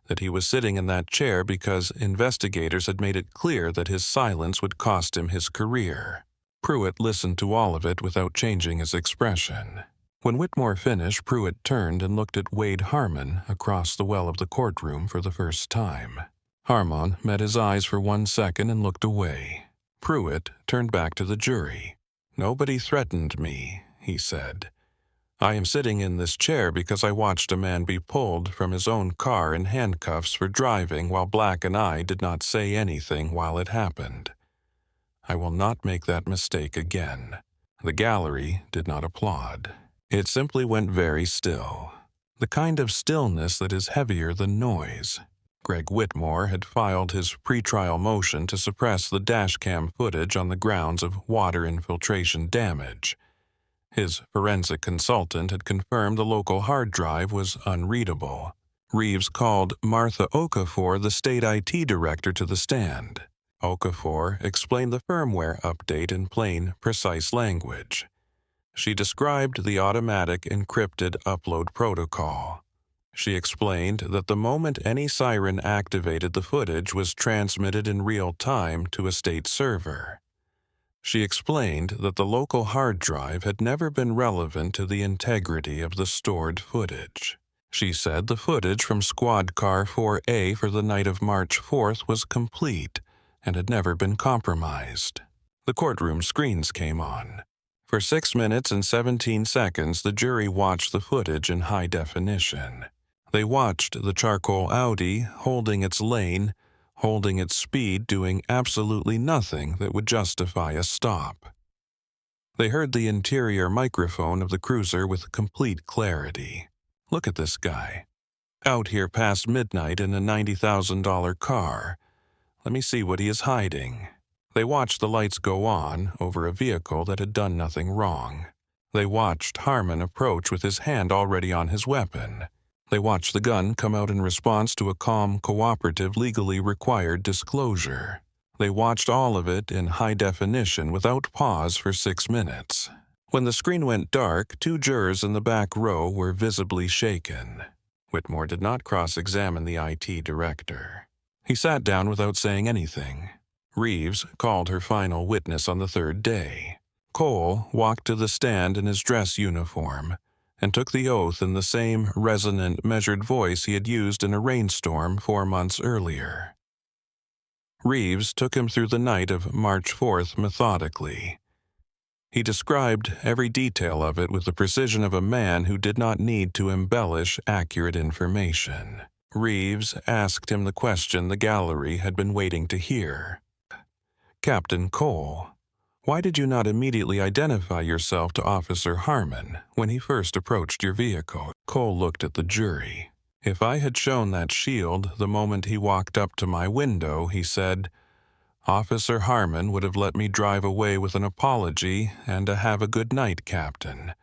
that he was sitting in that chair because investigators had made it clear that his silence would cost him his career. Pruitt listened to all of it without changing his expression. When Whitmore finished, Pruitt turned and looked at Wade Harmon across the well of the courtroom for the first time. Harmon met his eyes for 1 second and looked away. Pruitt turned back to the jury. "Nobody threatened me," he said. "I am sitting in this chair because I watched a man be pulled from his own car in handcuffs for driving while Black and I did not say anything while it happened. I will not make that mistake again." The gallery did not applaud. It simply went very still, the kind of stillness that is heavier than noise. Greg Whitmore had filed his pretrial motion to suppress the dashcam footage on the grounds of water infiltration damage. His forensic consultant had confirmed the local hard drive was unreadable. Reeves called Martha Okafor, the state IT director, to the stand. Okafor explained the firmware update in plain, precise language. She described the automatic encrypted upload protocol. She explained that the moment any siren activated, the footage was transmitted in real time to a state server. She explained that the local hard drive had never been relevant to the integrity of the stored footage. She said the footage from Squad Car 4A for the night of March 4th was complete and had never been compromised. The courtroom screens came on. For 6 minutes and 17 seconds, the jury watched the footage in high definition. They watched the charcoal Audi holding its lane, holding its speed, doing absolutely nothing that would justify a stop. They heard the interior microphone of the cruiser with complete clarity. "Look at this guy. Out here past midnight in a $90,000 car. Let me see what he is hiding." They watched the lights go on over a vehicle that had done nothing wrong. They watched Harmon approach with his hand already on his weapon. They watched the gun come out in response to a calm, cooperative, legally required disclosure. They watched all of it in high definition without pause for 6 minutes. When the screen went dark, 2 jurors in the back row were visibly shaken. Whitmore did not cross-examine the IT director. He sat down without saying anything. Reeves called her final witness on the 3rd day. Cole walked to the stand in his dress uniform and took the oath in the same resonant, measured voice he had used in a rainstorm 4 months earlier. Reeves took him through the night of March 4th methodically. He described every detail of it with the precision of a man who did not need to embellish accurate information. Reeves asked him the question the gallery had been waiting to hear. "Captain Cole, why did you not immediately identify yourself to Officer Harmon when he first approached your vehicle?" Cole looked at the jury. "If I had shown that shield the moment he walked up to my window," he said, "Officer Harmon would have let me drive away with an apology and a 'have a good night, Captain.'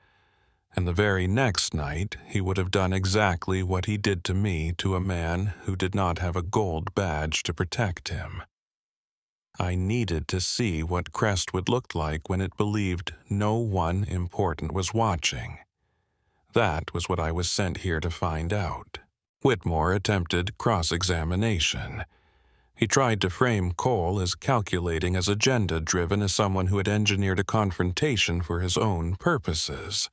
And the very next night he would have done exactly what he did to me to a man who did not have a gold badge to protect him. I needed to see what Crestwood looked like when it believed no one important was watching. That was what I was sent here to find out." Whitmore attempted cross-examination. He tried to frame Cole as calculating, as agenda-driven, as someone who had engineered a confrontation for his own purposes.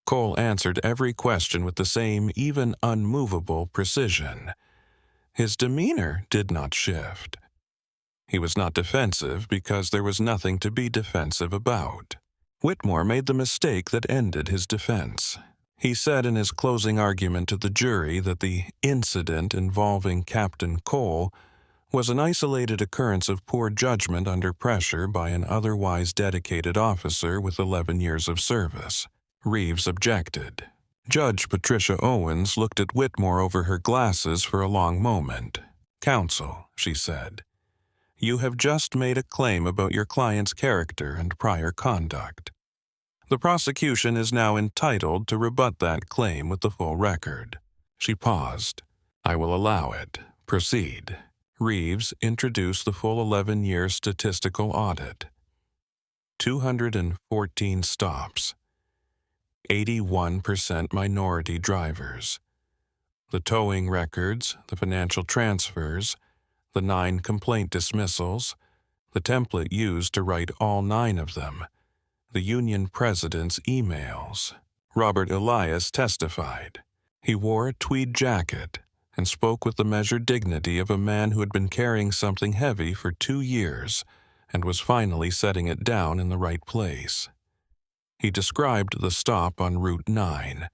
Cole answered every question with the same, even unmovable precision. His demeanor did not shift. He was not defensive because there was nothing to be defensive about. Whitmore made the mistake that ended his defense. He said in his closing argument to the jury that the incident involving Captain Cole was an isolated occurrence of poor judgment under pressure by an otherwise dedicated officer with 11 years of service. Reeves objected. Judge Patricia Owens looked at Whitmore over her glasses for a long moment. "Counsel," she said, "you have just made a claim about your client's character and prior conduct. The prosecution is now entitled to rebut that claim with the full record." She paused. "I will allow it. Proceed." Reeves introduced the full 11-year statistical audit. 214 stops. 81% minority drivers. The towing records, the financial transfers, the 9 complaint dismissals, the template used to write all 9 of them, the union president's emails. Robert Elias testified. He wore a tweed jacket and spoke with the measured dignity of a man who had been carrying something heavy for 2 years and was finally setting it down in the right place. He described the stop on Route 9.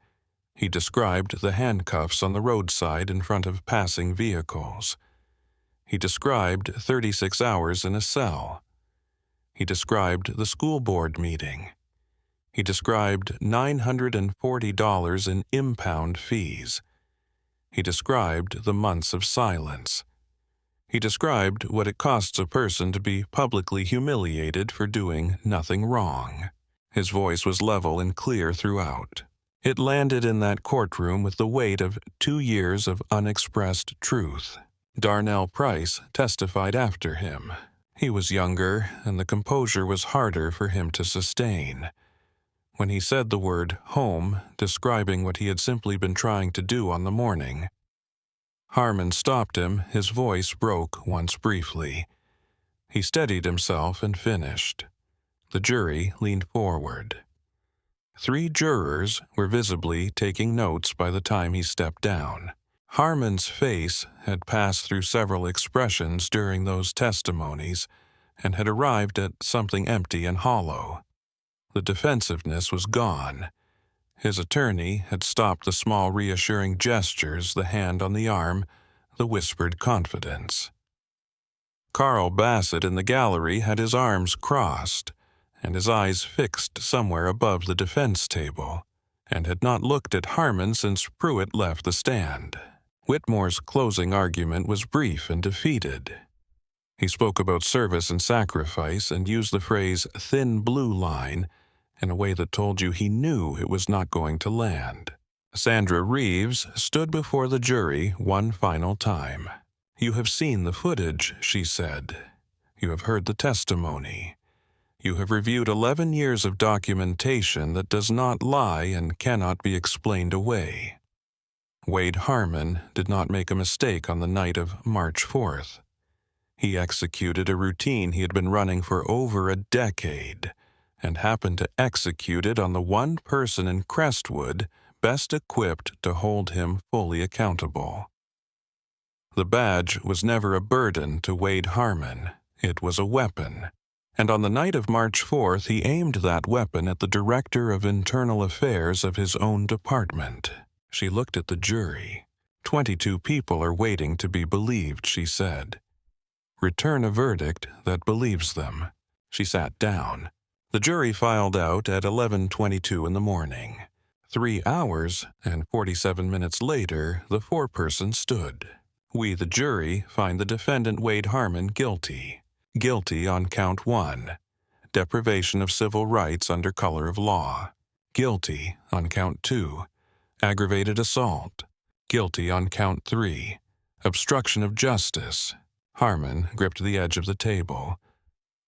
He described the handcuffs on the roadside in front of passing vehicles. He described 36 hours in a cell. He described the school board meeting. He described $940 in impound fees. He described the months of silence. He described what it costs a person to be publicly humiliated for doing nothing wrong. His voice was level and clear throughout. It landed in that courtroom with the weight of 2 years of unexpressed truth. Darnell Price testified after him. He was younger, and the composure was harder for him to sustain. When he said the word home, describing what he had simply been trying to do on the morning, Harmon stopped him. His voice broke once briefly. He steadied himself and finished. The jury leaned forward. 3 jurors were visibly taking notes by the time he stepped down. Harmon's face had passed through several expressions during those testimonies and had arrived at something empty and hollow. The defensiveness was gone. His attorney had stopped the small reassuring gestures, the hand on the arm, the whispered confidence. Carl Bassett in the gallery had his arms crossed and his eyes fixed somewhere above the defense table, and had not looked at Harmon since Pruitt left the stand. Whitmore's closing argument was brief and defeated. He spoke about service and sacrifice and used the phrase thin blue line in a way that told you he knew it was not going to land. Sandra Reeves stood before the jury one final time. "You have seen the footage," she said. "You have heard the testimony. You have reviewed 11 years of documentation that does not lie and cannot be explained away." Wade Harmon did not make a mistake on the night of March 4th. He executed a routine he had been running for over a decade, and happened to execute it on the one person in Crestwood best equipped to hold him fully accountable. The badge was never a burden to Wade Harmon. It was a weapon. And on the night of March 4th, he aimed that weapon at the Director of Internal Affairs of his own department. She looked at the jury. 22 people are waiting to be believed, she said. Return a verdict that believes them. She sat down. The jury filed out at 11:22 in the morning. 3 hours and 47 minutes later, the foreperson stood. We, the jury, find the defendant Wade Harmon guilty. Guilty on count 1, deprivation of civil rights under color of law. Guilty on count 2, aggravated assault. Guilty on count 3, obstruction of justice. Harmon gripped the edge of the table.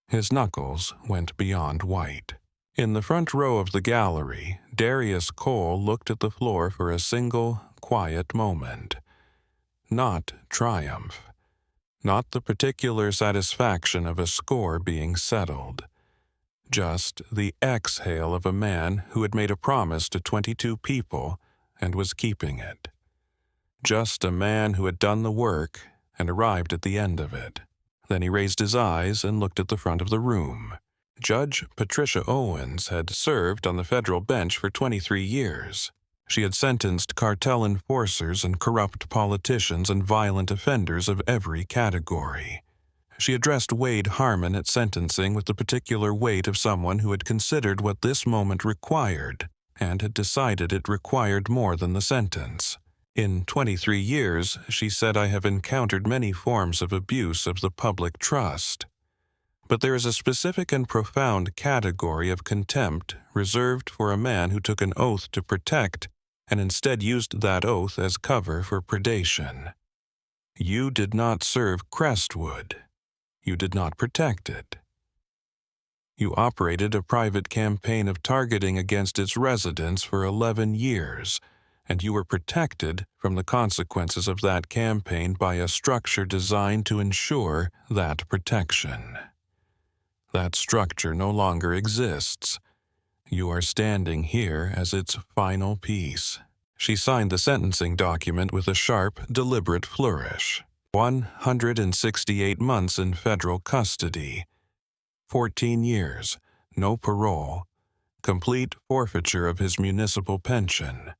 His knuckles went beyond white. In the front row of the gallery, Darius Cole looked at the floor for a single, quiet moment. Not triumph. Not the particular satisfaction of a score being settled. Just the exhale of a man who had made a promise to 22 people and was keeping it. Just a man who had done the work and arrived at the end of it. Then he raised his eyes and looked at the front of the room. Judge Patricia Owens had served on the federal bench for 23 years. She had sentenced cartel enforcers and corrupt politicians and violent offenders of every category. She addressed Wade Harmon at sentencing with the particular weight of someone who had considered what this moment required and had decided it required more than the sentence. In 23 years, she said, I have encountered many forms of abuse of the public trust. But there is a specific and profound category of contempt reserved for a man who took an oath to protect and instead used that oath as cover for predation. You did not serve Crestwood. You did not protect it. You operated a private campaign of targeting against its residents for 11 years, and you were protected from the consequences of that campaign by a structure designed to ensure that protection. That structure no longer exists. You are standing here as its final piece. She signed the sentencing document with a sharp, deliberate flourish. 168 months in federal custody. 14 years, no parole. Complete forfeiture of his municipal pension.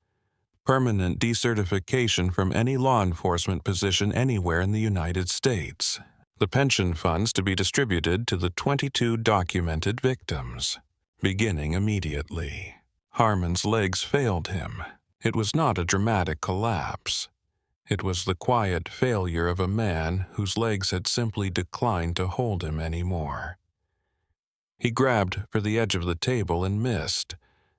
Permanent decertification from any law enforcement position anywhere in the United States. The pension funds to be distributed to the 22 documented victims, beginning immediately. Harmon's legs failed him. It was not a dramatic collapse. It was the quiet failure of a man whose legs had simply declined to hold him anymore. He grabbed for the edge of the table and missed,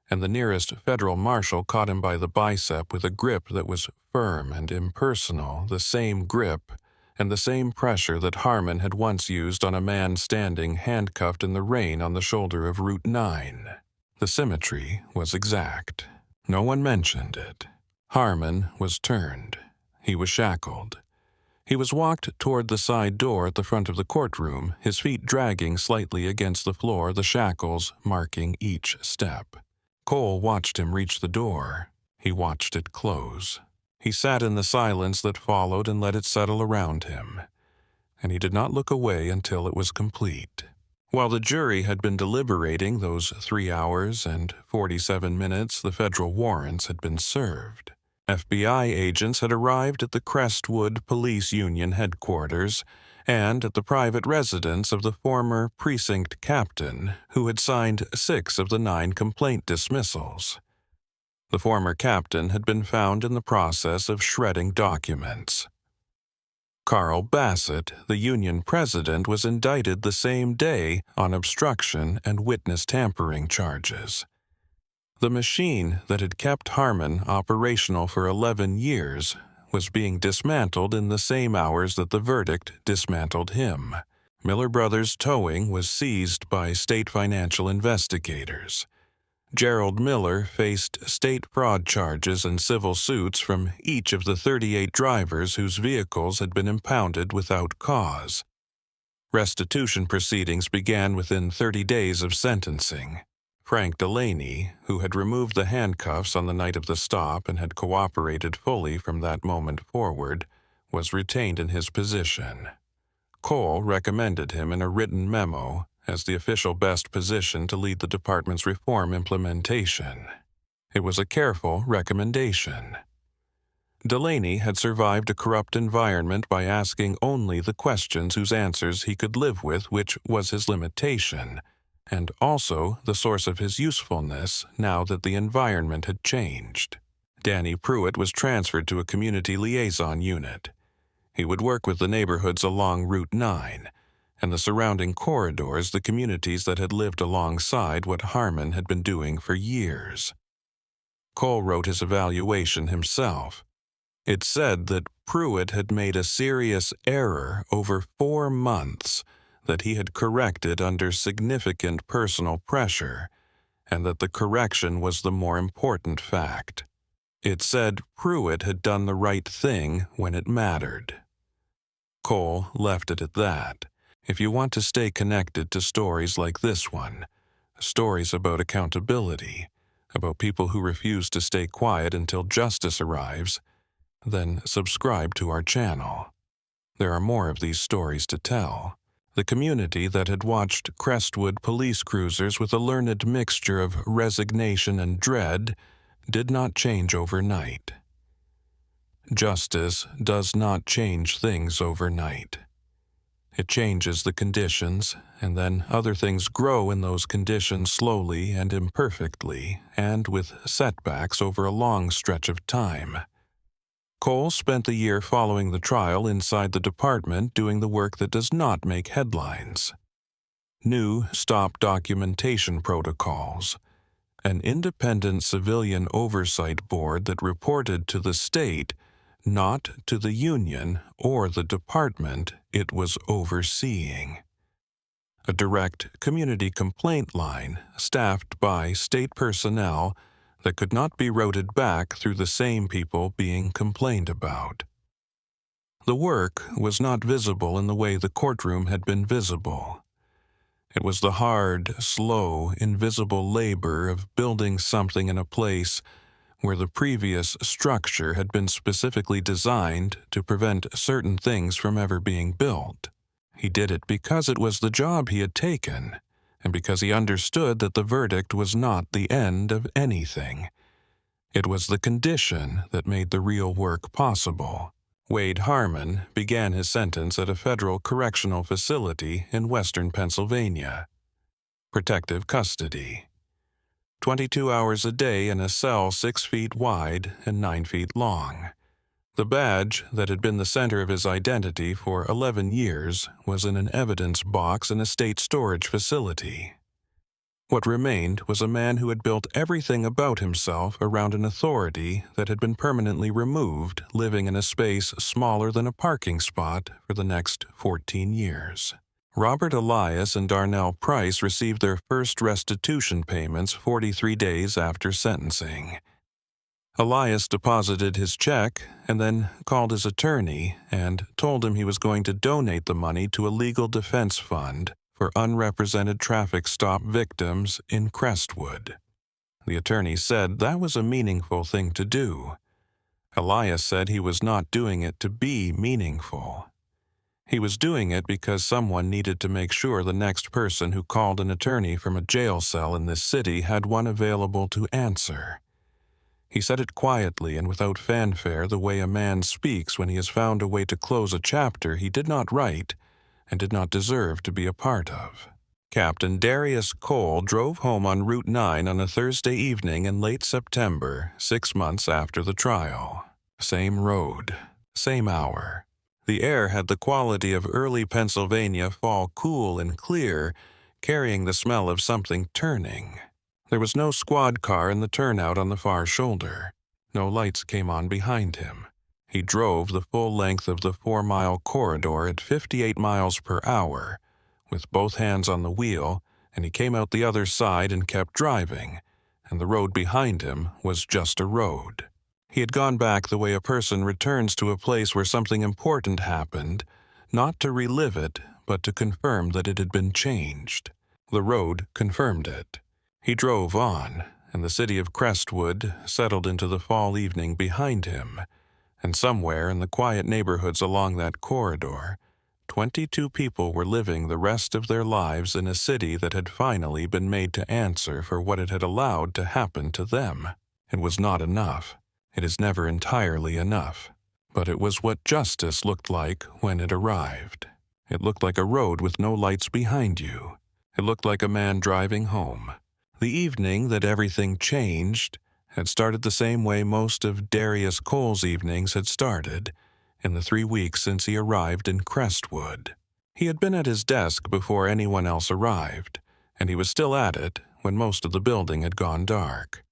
and the nearest federal marshal caught him by the bicep with a grip that was firm and impersonal, the same grip and the same pressure that Harmon had once used on a man standing handcuffed in the rain on the shoulder of Route 9. The symmetry was exact. No one mentioned it. Harmon was turned. He was shackled. He was walked toward the side door at the front of the courtroom, his feet dragging slightly against the floor, the shackles marking each step. Cole watched him reach the door. He watched it close. He sat in the silence that followed and let it settle around him, and he did not look away until it was complete. While the jury had been deliberating those 3 hours and 47 minutes, the federal warrants had been served. FBI agents had arrived at the Crestwood Police Union headquarters and at the private residence of the former precinct captain who had signed 6 of the 9 complaint dismissals. The former captain had been found in the process of shredding documents. Carl Bassett, the union president, was indicted the same day on obstruction and witness tampering charges. The machine that had kept Harmon operational for 11 years was being dismantled in the same hours that the verdict dismantled him. Miller Brothers Towing was seized by state financial investigators. Gerald Miller faced state fraud charges and civil suits from each of the 38 drivers whose vehicles had been impounded without cause. Restitution proceedings began within 30 days of sentencing. Frank Delaney, who had removed the handcuffs on the night of the stop and had cooperated fully from that moment forward, was retained in his position. Cole recommended him in a written memo as the official best position to lead the department's reform implementation. It was a careful recommendation. Delaney had survived a corrupt environment by asking only the questions whose answers he could live with, which was his limitation, and also the source of his usefulness now that the environment had changed. Danny Pruitt was transferred to a community liaison unit. He would work with the neighborhoods along Route 9 and the surrounding corridors, the communities that had lived alongside what Harmon had been doing for years. Cole wrote his evaluation himself. It said that Pruitt had made a serious error over 4 months that he had corrected under significant personal pressure, and that the correction was the more important fact. It said Pruitt had done the right thing when it mattered. Cole left it at that. If you want to stay connected to stories like this one, stories about accountability, about people who refuse to stay quiet until justice arrives, then subscribe to our channel. There are more of these stories to tell. The community that had watched Crestwood police cruisers with a learned mixture of resignation and dread did not change overnight. Justice does not change things overnight. It changes the conditions, and then other things grow in those conditions slowly and imperfectly, and with setbacks over a long stretch of time. Cole spent the year following the trial inside the department doing the work that does not make headlines. New stop documentation protocols, an independent civilian oversight board that reported to the state, not to the union or the department it was overseeing. A direct community complaint line staffed by state personnel that could not be routed back through the same people being complained about. The work was not visible in the way the courtroom had been visible. It was the hard, slow, invisible labor of building something in a place where the previous structure had been specifically designed to prevent certain things from ever being built. He did it because it was the job he had taken, and because he understood that the verdict was not the end of anything. It was the condition that made the real work possible. Wade Harmon began his sentence at a federal correctional facility in western Pennsylvania. Protective custody. 22 hours a day in a cell 6 feet wide and 9 feet long. The badge that had been the center of his identity for 11 years was in an evidence box in a state storage facility. What remained was a man who had built everything about himself around an authority that had been permanently removed, living in a space smaller than a parking spot for the next 14 years. Robert Elias and Darnell Price received their first restitution payments 43 days after sentencing. Elias deposited his check and then called his attorney and told him he was going to donate the money to a legal defense fund for unrepresented traffic stop victims in Crestwood. The attorney said that was a meaningful thing to do. Elias said he was not doing it to be meaningful. He was doing it because someone needed to make sure the next person who called an attorney from a jail cell in this city had one available to answer. He said it quietly and without fanfare, the way a man speaks when he has found a way to close a chapter he did not write and did not deserve to be a part of. Captain Darius Cole drove home on Route 9 on a Thursday evening in late September, 6 months after the trial. Same road, same hour. The air had the quality of early Pennsylvania fall, cool and clear, carrying the smell of something turning. There was no squad car in the turnout on the far shoulder. No lights came on behind him. He drove the full length of the 4-mile corridor at 58 miles per hour, with both hands on the wheel, and he came out the other side and kept driving, and the road behind him was just a road. He had gone back the way a person returns to a place where something important happened, not to relive it, but to confirm that it had been changed. The road confirmed it. He drove on, and the city of Crestwood settled into the fall evening behind him, and somewhere in the quiet neighborhoods along that corridor, 22 people were living the rest of their lives in a city that had finally been made to answer for what it had allowed to happen to them. It was not enough. It is never entirely enough. But it was what justice looked like when it arrived. It looked like a road with no lights behind you. It looked like a man driving home. The evening that everything changed had started the same way most of Darius Cole's evenings had started in the 3 weeks since he arrived in Crestwood. He had been at his desk before anyone else arrived, and he was still at it when most of the building had gone dark.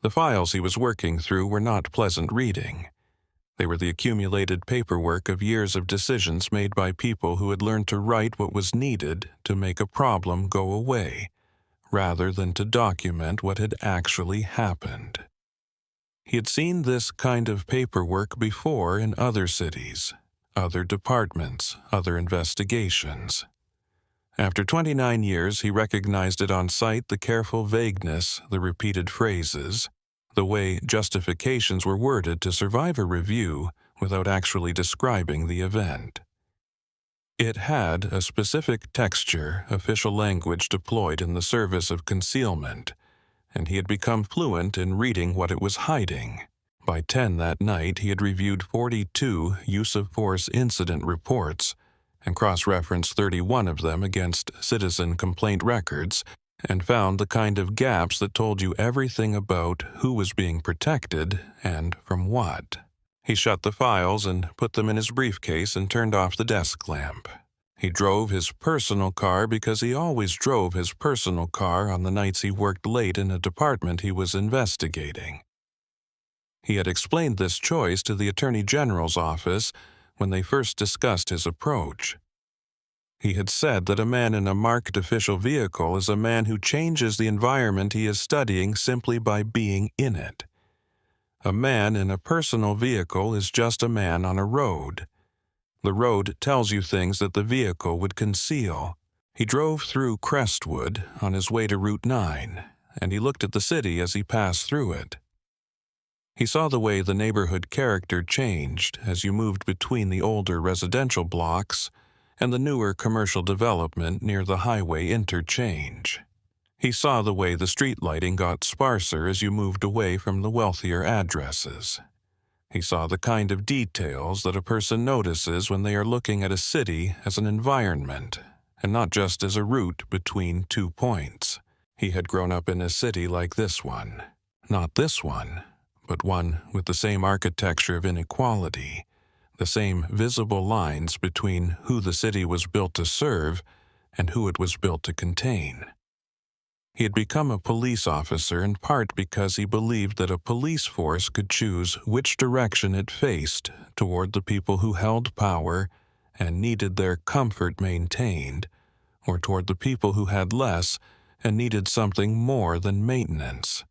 The files he was working through were not pleasant reading. They were the accumulated paperwork of years of decisions made by people who had learned to write what was needed to make a problem go away, rather than to document what had actually happened. He had seen this kind of paperwork before in other cities, other departments, other investigations. After 29 years, he recognized it on sight, the careful vagueness, the repeated phrases, the way justifications were worded to survive a review without actually describing the event. It had a specific texture, official language deployed in the service of concealment, and he had become fluent in reading what it was hiding. By 10 that night, he had reviewed 42 use-of-force incident reports and cross-referenced 31 of them against citizen complaint records and found the kind of gaps that told you everything about who was being protected and from what. He shut the files and put them in his briefcase and turned off the desk lamp. He drove his personal car because he always drove his personal car on the nights he worked late in a department he was investigating. He had explained this choice to the Attorney General's office when they first discussed his approach. He had said that a man in a marked official vehicle is a man who changes the environment he is studying simply by being in it. A man in a personal vehicle is just a man on a road. The road tells you things that the vehicle would conceal. He drove through Crestwood on his way to Route 9, and he looked at the city as he passed through it. He saw the way the neighborhood character changed as you moved between the older residential blocks and the newer commercial development near the highway interchange. He saw the way the street lighting got sparser as you moved away from the wealthier addresses. He saw the kind of details that a person notices when they are looking at a city as an environment, and not just as a route between 2 points. He had grown up in a city like this one. Not this one, but one with the same architecture of inequality, the same visible lines between who the city was built to serve and who it was built to contain. He had become a police officer in part because he believed that a police force could choose which direction it faced toward the people who held power and needed their comfort maintained, or toward the people who had less and needed something more than maintenance.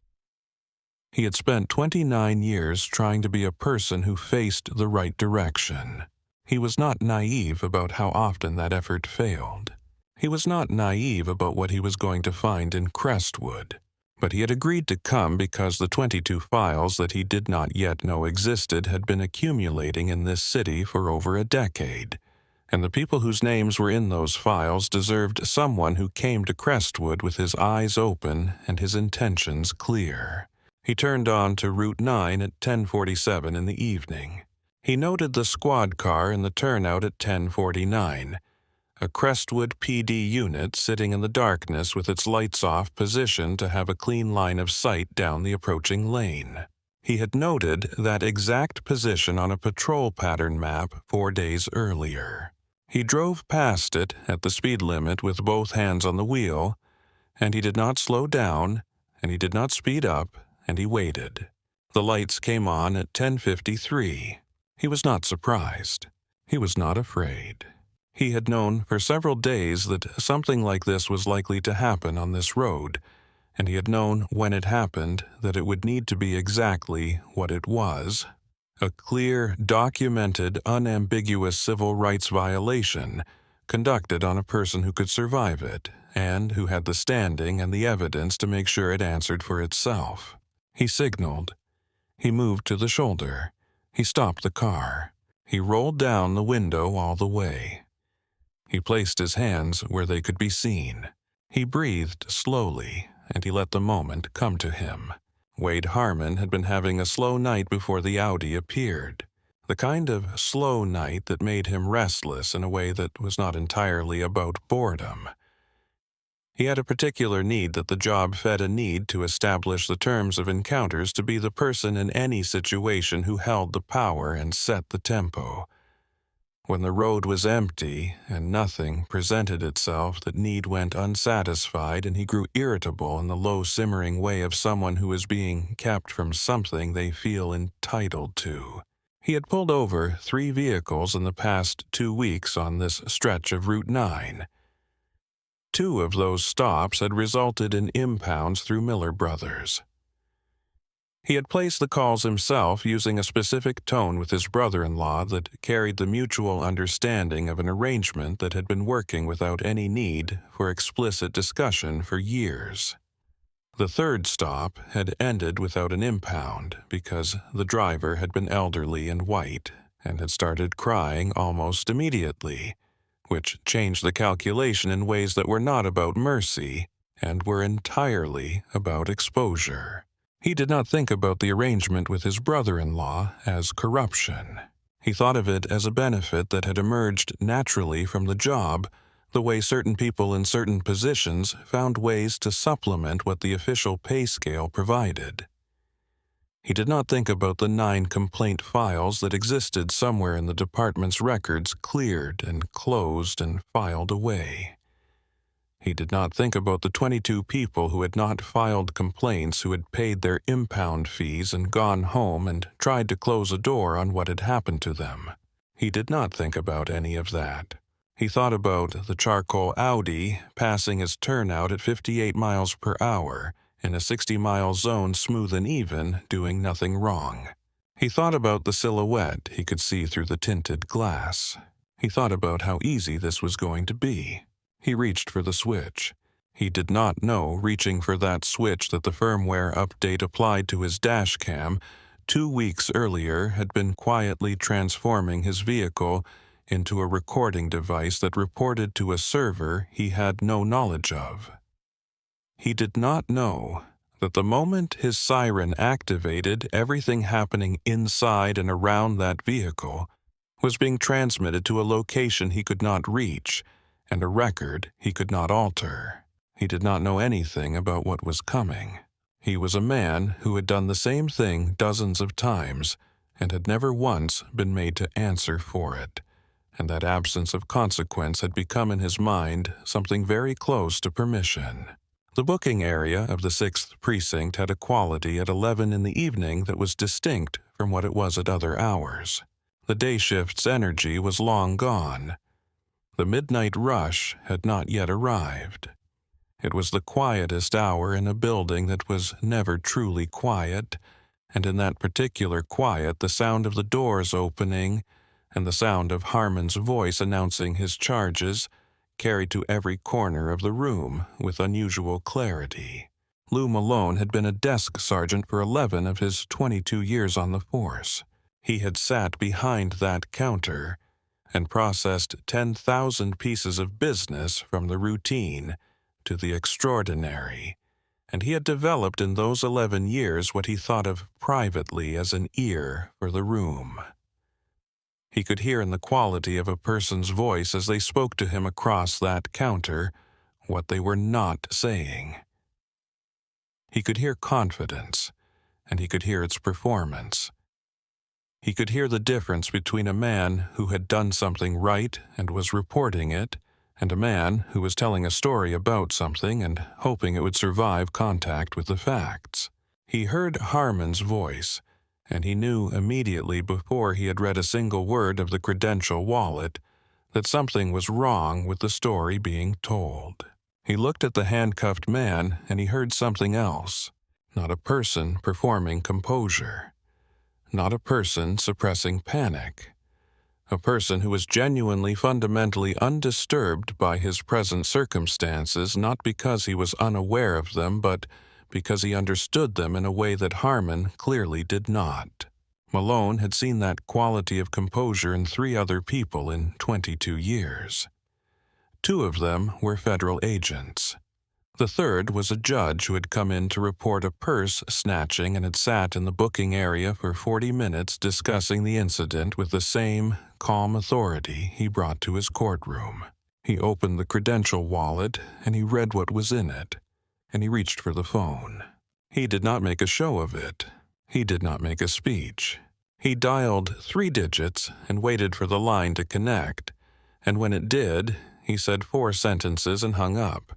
He had spent 29 years trying to be a person who faced the right direction. He was not naive about how often that effort failed. He was not naive about what he was going to find in Crestwood, but he had agreed to come because the 22 files that he did not yet know existed had been accumulating in this city for over a decade, and the people whose names were in those files deserved someone who came to Crestwood with his eyes open and his intentions clear. He turned on to Route 9 at 10:47 in the evening. He noted the squad car in the turnout at 10:49, a Crestwood PD unit sitting in the darkness with its lights off positioned to have a clean line of sight down the approaching lane. He had noted that exact position on a patrol pattern map 4 days earlier. He drove past it at the speed limit with both hands on the wheel, and he did not slow down, and he did not speed up, and he waited. The lights came on at 10:53. He was not surprised. He was not afraid. He had known for several days that something like this was likely to happen on this road, and he had known when it happened that it would need to be exactly what it was: a clear, documented, unambiguous civil rights violation conducted on a person who could survive it and who had the standing and the evidence to make sure it answered for itself. He signaled. He moved to the shoulder. He stopped the car. He rolled down the window all the way. He placed his hands where they could be seen. He breathed slowly, and he let the moment come to him. Wade Harmon had been having a slow night before the Audi appeared. The kind of slow night that made him restless in a way that was not entirely about boredom. He had a particular need that the job fed a need to establish the terms of encounters to be the person in any situation who held the power and set the tempo. When the road was empty and nothing presented itself, that need went unsatisfied and he grew irritable in the low simmering way of someone who is being kept from something they feel entitled to. He had pulled over 3 vehicles in the past 2 weeks on this stretch of Route 9. 2 of those stops had resulted in impounds through Miller Brothers. He had placed the calls himself using a specific tone with his brother-in-law that carried the mutual understanding of an arrangement that had been working without any need for explicit discussion for years. The 3rd stop had ended without an impound because the driver had been elderly and white and had started crying almost immediately, which changed the calculation in ways that were not about mercy and were entirely about exposure. He did not think about the arrangement with his brother-in-law as corruption. He thought of it as a benefit that had emerged naturally from the job, the way certain people in certain positions found ways to supplement what the official pay scale provided. He did not think about the 9 complaint files that existed somewhere in the department's records cleared and closed and filed away. He did not think about the 22 people who had not filed complaints, who had paid their impound fees and gone home and tried to close a door on what had happened to them. He did not think about any of that. He thought about the charcoal Audi passing his turnout at 58 miles per hour in a 60-mile zone, smooth and even, doing nothing wrong. He thought about the silhouette he could see through the tinted glass. He thought about how easy this was going to be. He reached for the switch. He did not know reaching for that switch that the firmware update applied to his dash cam 2 weeks earlier had been quietly transforming his vehicle into a recording device that reported to a server he had no knowledge of. He did not know that the moment his siren activated, everything happening inside and around that vehicle was being transmitted to a location he could not reach and a record he could not alter. He did not know anything about what was coming. He was a man who had done the same thing dozens of times and had never once been made to answer for it, and that absence of consequence had become in his mind something very close to permission. The booking area of the 6th Precinct had a quality at 11 in the evening that was distinct from what it was at other hours. The day shift's energy was long gone. The midnight rush had not yet arrived. It was the quietest hour in a building that was never truly quiet, and in that particular quiet the sound of the doors opening and the sound of Harmon's voice announcing his charges carried to every corner of the room with unusual clarity. Lou Malone had been a desk sergeant for 11 of his 22 years on the force. He had sat behind that counter and processed 10,000 pieces of business from the routine to the extraordinary, and he had developed in those 11 years what he thought of privately as an ear for the room. He could hear in the quality of a person's voice as they spoke to him across that counter what they were not saying. He could hear confidence, and he could hear its performance. He could hear the difference between a man who had done something right and was reporting it, and a man who was telling a story about something and hoping it would survive contact with the facts. He heard Harmon's voice, and he knew immediately before he had read a single word of the credential wallet that something was wrong with the story being told. He looked at the handcuffed man and he heard something else. Not a person performing composure. Not a person suppressing panic. A person who was genuinely fundamentally undisturbed by his present circumstances, not because he was unaware of them, but because he understood them in a way that Harmon clearly did not. Malone had seen that quality of composure in 3 other people in 22 years. 2 of them were federal agents. The third was a judge who had come in to report a purse snatching and had sat in the booking area for 40 minutes discussing the incident with the same calm authority he brought to his courtroom. He opened the credential wallet and he read what was in it, and he reached for the phone. He did not make a show of it. He did not make a speech. He dialed 3 digits and waited for the line to connect, and when it did, he said 4 sentences and hung up.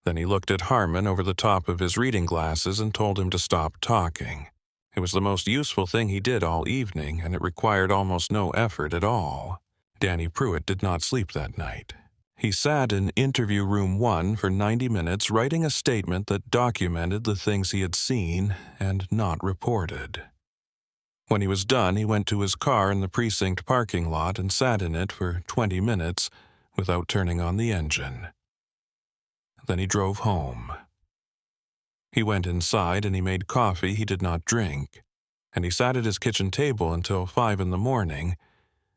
Then he looked at Harmon over the top of his reading glasses and told him to stop talking. It was the most useful thing he did all evening, and it required almost no effort at all. Danny Pruitt did not sleep that night. He sat in interview room 1 for 90 minutes writing a statement that documented the things he had seen and not reported. When he was done, he went to his car in the precinct parking lot and sat in it for 20 minutes without turning on the engine. Then he drove home. He went inside and he made coffee he did not drink, and he sat at his kitchen table until 5 in the morning,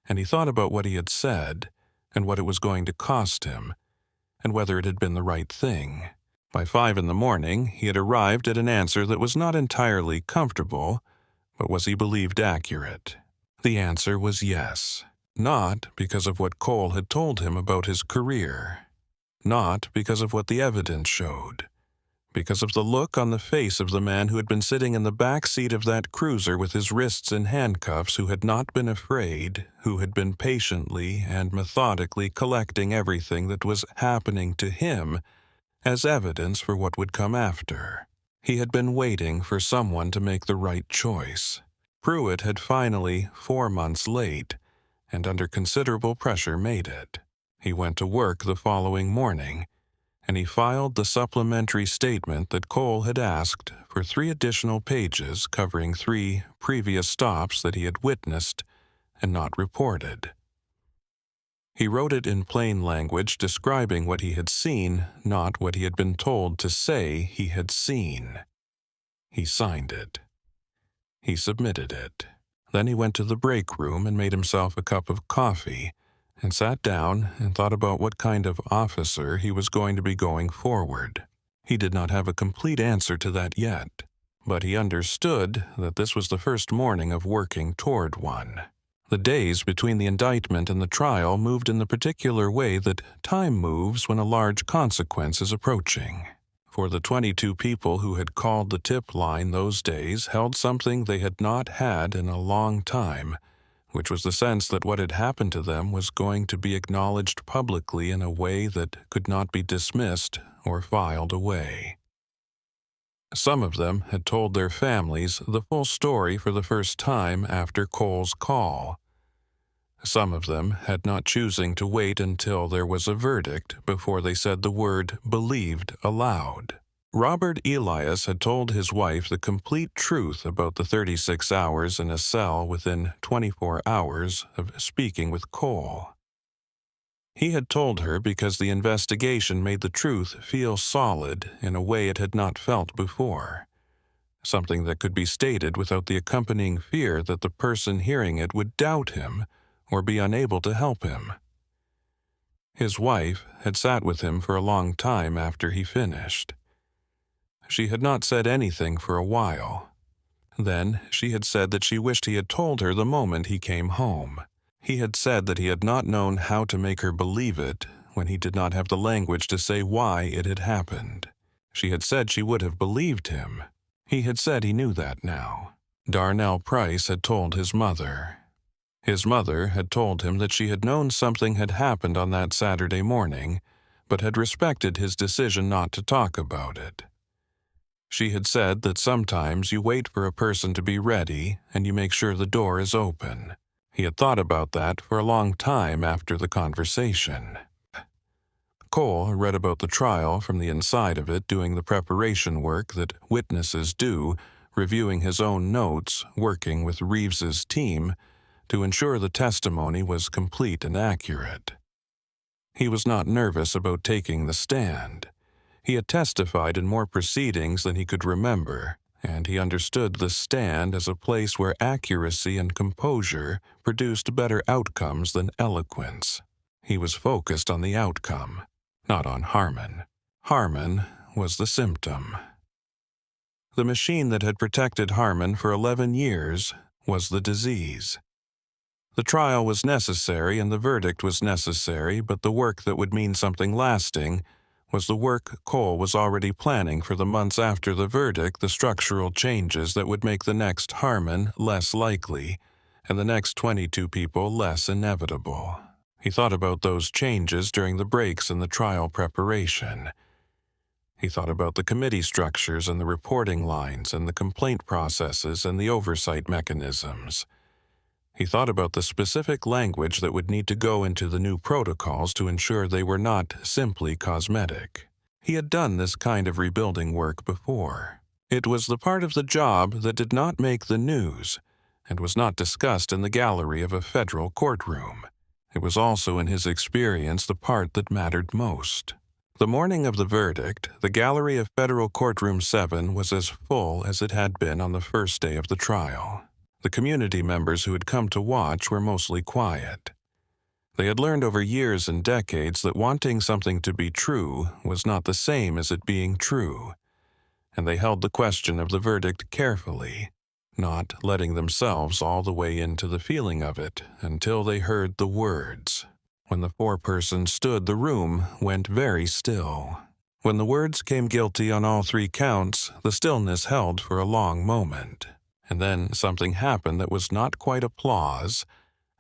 and he thought about what he had said and what it was going to cost him, and whether it had been the right thing. By 5 in the morning, he had arrived at an answer that was not entirely comfortable, but was, he believed, accurate. The answer was yes, not because of what Cole had told him about his career, not because of what the evidence showed, because of the look on the face of the man who had been sitting in the back seat of that cruiser with his wrists in handcuffs, who had not been afraid, who had been patiently and methodically collecting everything that was happening to him as evidence for what would come after. He had been waiting for someone to make the right choice. Pruitt had finally, 4 months late, and under considerable pressure, made it. He went to work the following morning, and he filed the supplementary statement that Cole had asked for 3 additional pages covering 3 previous stops that he had witnessed and not reported. He wrote it in plain language describing what he had seen, not what he had been told to say he had seen. He signed it. He submitted it. Then he went to the break room and made himself a cup of coffee and sat down and thought about what kind of officer he was going to be going forward. He did not have a complete answer to that yet, but he understood that this was the first morning of working toward one. The days between the indictment and the trial moved in the particular way that time moves when a large consequence is approaching. For the 22 people who had called the tip line those days held something they had not had in a long time, which was the sense that what had happened to them was going to be acknowledged publicly in a way that could not be dismissed or filed away. Some of them had told their families the full story for the first time after Cole's call. Some of them had not choosing to wait until there was a verdict before they said the word believed aloud. Robert Elias had told his wife the complete truth about the 36 hours in a cell within 24 hours of speaking with Cole. He had told her because the investigation made the truth feel solid in a way it had not felt before, something that could be stated without the accompanying fear that the person hearing it would doubt him or be unable to help him. His wife had sat with him for a long time after he finished. She had not said anything for a while. Then she had said that she wished he had told her the moment he came home. He had said that he had not known how to make her believe it when he did not have the language to say why it had happened. She had said she would have believed him. He had said he knew that now. Darnell Price had told his mother. His mother had told him that she had known something had happened on that Saturday morning, but had respected his decision not to talk about it. She had said that sometimes you wait for a person to be ready and you make sure the door is open. He had thought about that for a long time after the conversation. Cole read about the trial from the inside of it, doing the preparation work that witnesses do, reviewing his own notes, working with Reeves's team to ensure the testimony was complete and accurate. He was not nervous about taking the stand. He had testified in more proceedings than he could remember, and he understood the stand as a place where accuracy and composure produced better outcomes than eloquence. He was focused on the outcome, not on Harmon. Harmon was the symptom. The machine that had protected Harmon for 11 years was the disease. The trial was necessary and the verdict was necessary, but the work that would mean something lasting was the work Cole was already planning for the months after the verdict, the structural changes that would make the next Harmon less likely and the next 22 people less inevitable. He thought about those changes during the breaks in the trial preparation. He thought about the committee structures and the reporting lines and the complaint processes and the oversight mechanisms. He thought about the specific language that would need to go into the new protocols to ensure they were not simply cosmetic. He had done this kind of rebuilding work before. It was the part of the job that did not make the news and was not discussed in the gallery of a federal courtroom. It was also, in his experience, the part that mattered most. The morning of the verdict, the gallery of Federal Courtroom 7 was as full as it had been on the first day of the trial. The community members who had come to watch were mostly quiet. They had learned over years and decades that wanting something to be true was not the same as it being true, and they held the question of the verdict carefully, not letting themselves all the way into the feeling of it until they heard the words. When the foreperson stood, the room went very still. When the words came guilty on all 3 counts, the stillness held for a long moment. And then something happened that was not quite applause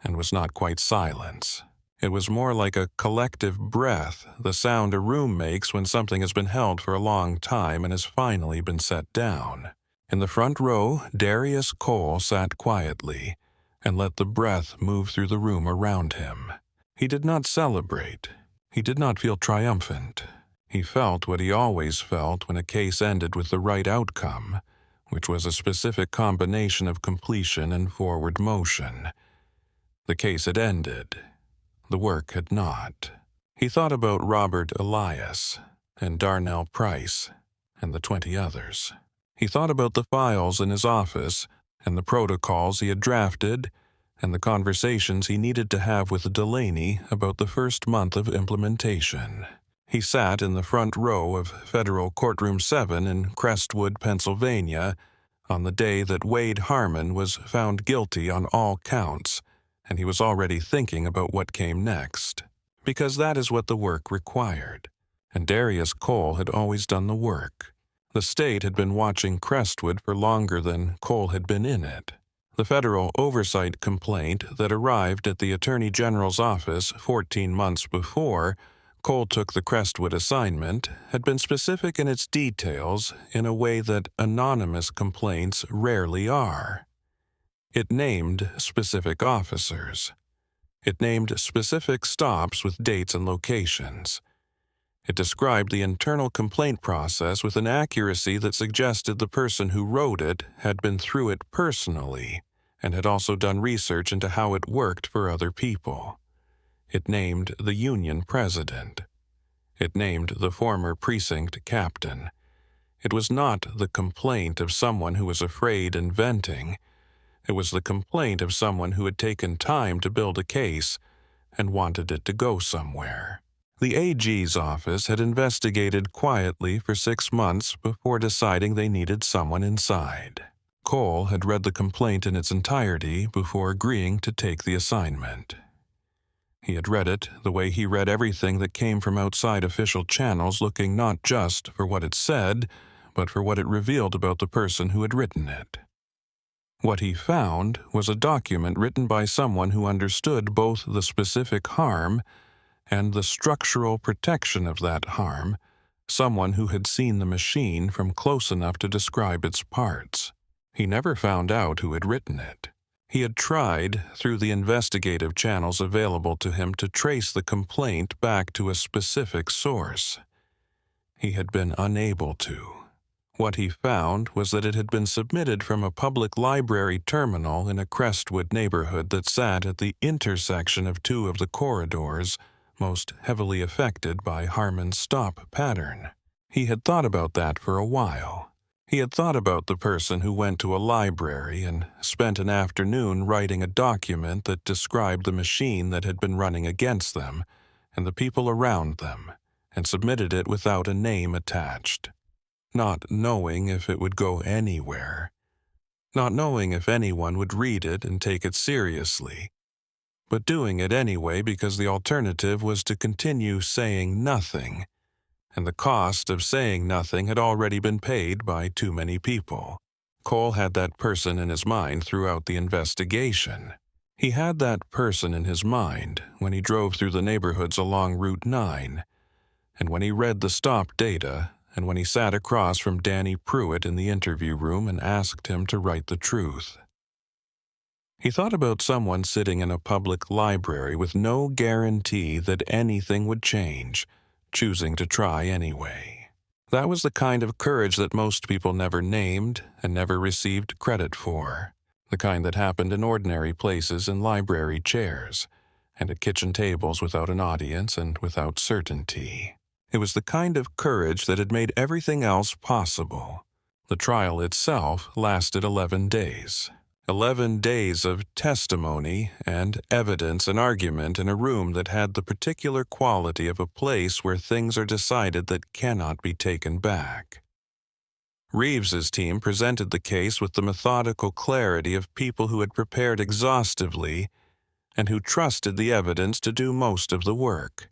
and was not quite silence. It was more like a collective breath, the sound a room makes when something has been held for a long time and has finally been set down. In the front row, Darius Cole sat quietly and let the breath move through the room around him. He did not celebrate. He did not feel triumphant. He felt what he always felt when a case ended with the right outcome, which was a specific combination of completion and forward motion. The case had ended. The work had not. He thought about Robert Elias and Darnell Price and the 20 others. He thought about the files in his office and the protocols he had drafted and the conversations he needed to have with Delaney about the first month of implementation. He sat in the front row of Federal Courtroom 7 in Crestwood, Pennsylvania, on the day that Wade Harmon was found guilty on all counts, and he was already thinking about what came next, because that is what the work required. And Darius Cole had always done the work. The state had been watching Crestwood for longer than Cole had been in it. The federal oversight complaint that arrived at the Attorney General's office 14 months before Cole took the Crestwood assignment had been specific in its details in a way that anonymous complaints rarely are. It named specific officers. It named specific stops with dates and locations. It described the internal complaint process with an accuracy that suggested the person who wrote it had been through it personally and had also done research into how it worked for other people. It named the union president. It named the former precinct captain. It was not the complaint of someone who was afraid and venting. It was the complaint of someone who had taken time to build a case and wanted it to go somewhere. The AG's office had investigated quietly for 6 months before deciding they needed someone inside. Cole had read the complaint in its entirety before agreeing to take the assignment. He had read it the way he read everything that came from outside official channels, looking not just for what it said, but for what it revealed about the person who had written it. What he found was a document written by someone who understood both the specific harm and the structural protection of that harm, someone who had seen the machine from close enough to describe its parts. He never found out who had written it. He had tried, through the investigative channels available to him, to trace the complaint back to a specific source. He had been unable to. What he found was that it had been submitted from a public library terminal in a Crestwood neighborhood that sat at the intersection of 2 of the corridors most heavily affected by Harmon's stop pattern. He had thought about that for a while. He had thought about the person who went to a library and spent an afternoon writing a document that described the machine that had been running against them and the people around them, and submitted it without a name attached, not knowing if it would go anywhere, not knowing if anyone would read it and take it seriously, but doing it anyway because the alternative was to continue saying nothing, and the cost of saying nothing had already been paid by too many people. Cole had that person in his mind throughout the investigation. He had that person in his mind when he drove through the neighborhoods along Route 9, and when he read the stop data, and when he sat across from Danny Pruitt in the interview room and asked him to write the truth. He thought about someone sitting in a public library with no guarantee that anything would change, choosing to try anyway. That was the kind of courage that most people never named and never received credit for, the kind that happened in ordinary places in library chairs, and at kitchen tables without an audience and without certainty. It was the kind of courage that had made everything else possible. The trial itself lasted 11 days. 11 days of testimony and evidence and argument in a room that had the particular quality of a place where things are decided that cannot be taken back. Reeves's team presented the case with the methodical clarity of people who had prepared exhaustively and who trusted the evidence to do most of the work.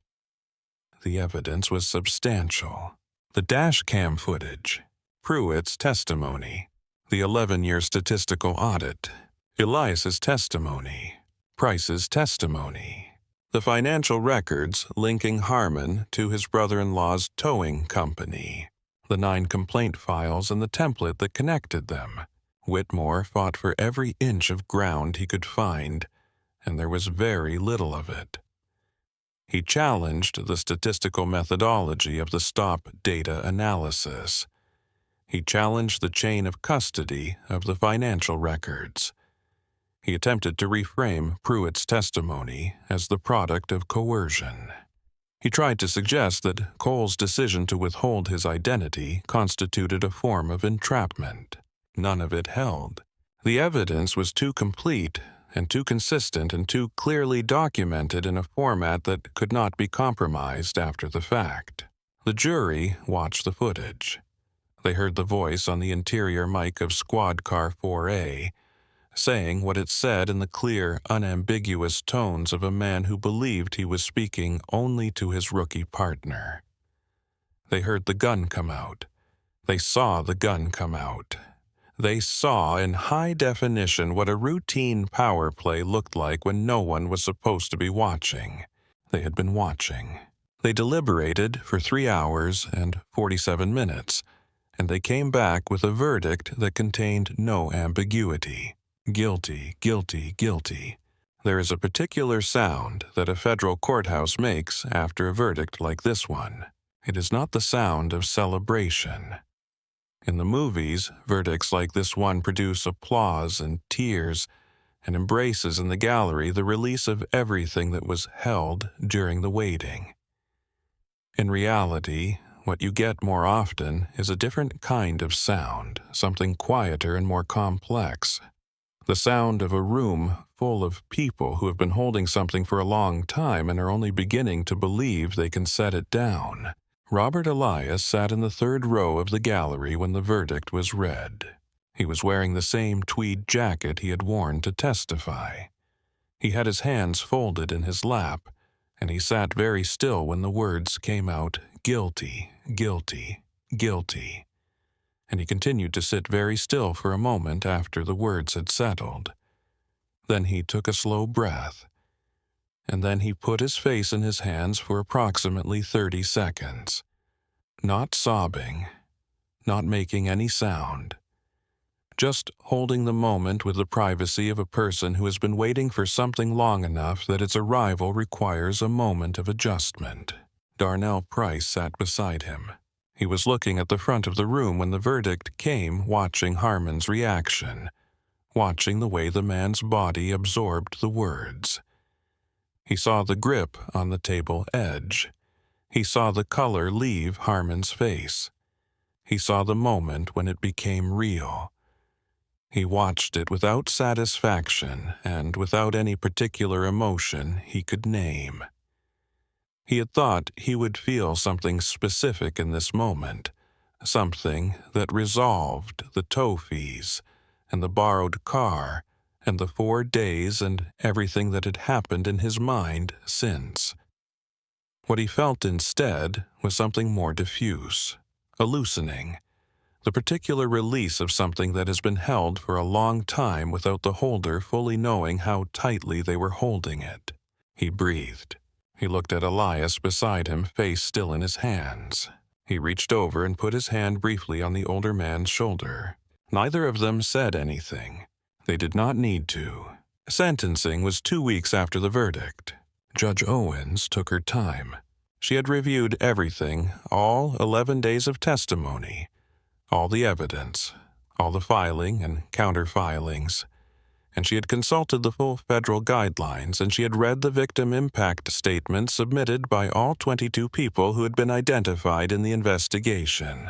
The evidence was substantial. The dash cam footage, Pruitt's testimony, the 11-year statistical audit, Elias's testimony, Price's testimony, the financial records linking Harmon to his brother-in-law's towing company, the 9 complaint files and the template that connected them. Whitmore fought for every inch of ground he could find, and there was very little of it. He challenged the statistical methodology of the stop data analysis. He challenged the chain of custody of the financial records. He attempted to reframe Pruitt's testimony as the product of coercion. He tried to suggest that Cole's decision to withhold his identity constituted a form of entrapment. None of it held. The evidence was too complete and too consistent and too clearly documented in a format that could not be compromised after the fact. The jury watched the footage. They heard the voice on the interior mic of Squad Car 4A, saying what it said in the clear, unambiguous tones of a man who believed he was speaking only to his rookie partner. They heard the gun come out. They saw the gun come out. They saw in high definition what a routine power play looked like when no one was supposed to be watching. They had been watching. They deliberated for 3 hours and 47 minutes, and they came back with a verdict that contained no ambiguity. Guilty, guilty, guilty. There is a particular sound that a federal courthouse makes after a verdict like this one. It is not the sound of celebration. In the movies, verdicts like this one produce applause and tears and embraces in the gallery the release of everything that was held during the waiting. In reality, what you get more often is a different kind of sound, something quieter and more complex. The sound of a room full of people who have been holding something for a long time and are only beginning to believe they can set it down. Robert Elias sat in the third row of the gallery when the verdict was read. He was wearing the same tweed jacket he had worn to testify. He had his hands folded in his lap, and he sat very still when the words came out, guilty, guilty, guilty. And he continued to sit very still for a moment after the words had settled. Then he took a slow breath, and then he put his face in his hands for approximately 30 seconds, not sobbing, not making any sound, just holding the moment with the privacy of a person who has been waiting for something long enough that its arrival requires a moment of adjustment. Darnell Price sat beside him. He was looking at the front of the room when the verdict came, watching Harmon's reaction, watching the way the man's body absorbed the words. He saw the grip on the table edge. He saw the color leave Harmon's face. He saw the moment when it became real. He watched it without satisfaction and without any particular emotion he could name. He had thought he would feel something specific in this moment, something that resolved the tow fees and the borrowed car and the 4 days and everything that had happened in his mind since. What he felt instead was something more diffuse, a loosening, the particular release of something that has been held for a long time without the holder fully knowing how tightly they were holding it. He breathed. He looked at Elias beside him, face still in his hands. He reached over and put his hand briefly on the older man's shoulder. Neither of them said anything. They did not need to. Sentencing was 2 weeks after the verdict. Judge Owens took her time. She had reviewed everything, all 11 days of testimony, all the evidence, all the filing and counter-filings, and she had consulted the full federal guidelines, and she had read the victim impact statement submitted by all 22 people who had been identified in the investigation.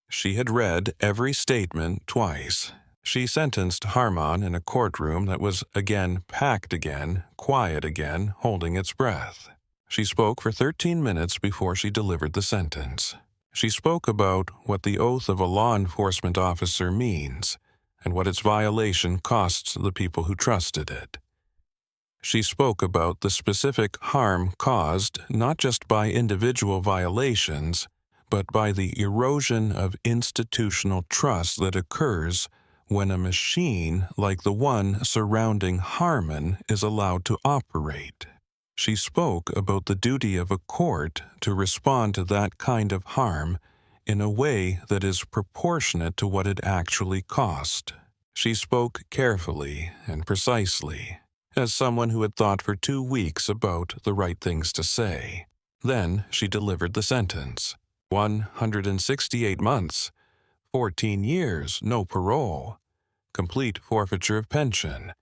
She had read every statement twice. She sentenced Harmon in a courtroom that was again packed again, quiet again, holding its breath. She spoke for 13 minutes before she delivered the sentence. She spoke about what the oath of a law enforcement officer means and what its violation costs the people who trusted it. She spoke about the specific harm caused not just by individual violations, but by the erosion of institutional trust that occurs when a machine like the one surrounding Harmon is allowed to operate. She spoke about the duty of a court to respond to that kind of harm in a way that is proportionate to what it actually cost. She spoke carefully and precisely. as someone who had thought for 2 weeks about the right things to say. Then she delivered the sentence. 168 months, 14 years, no parole, complete forfeiture of pension,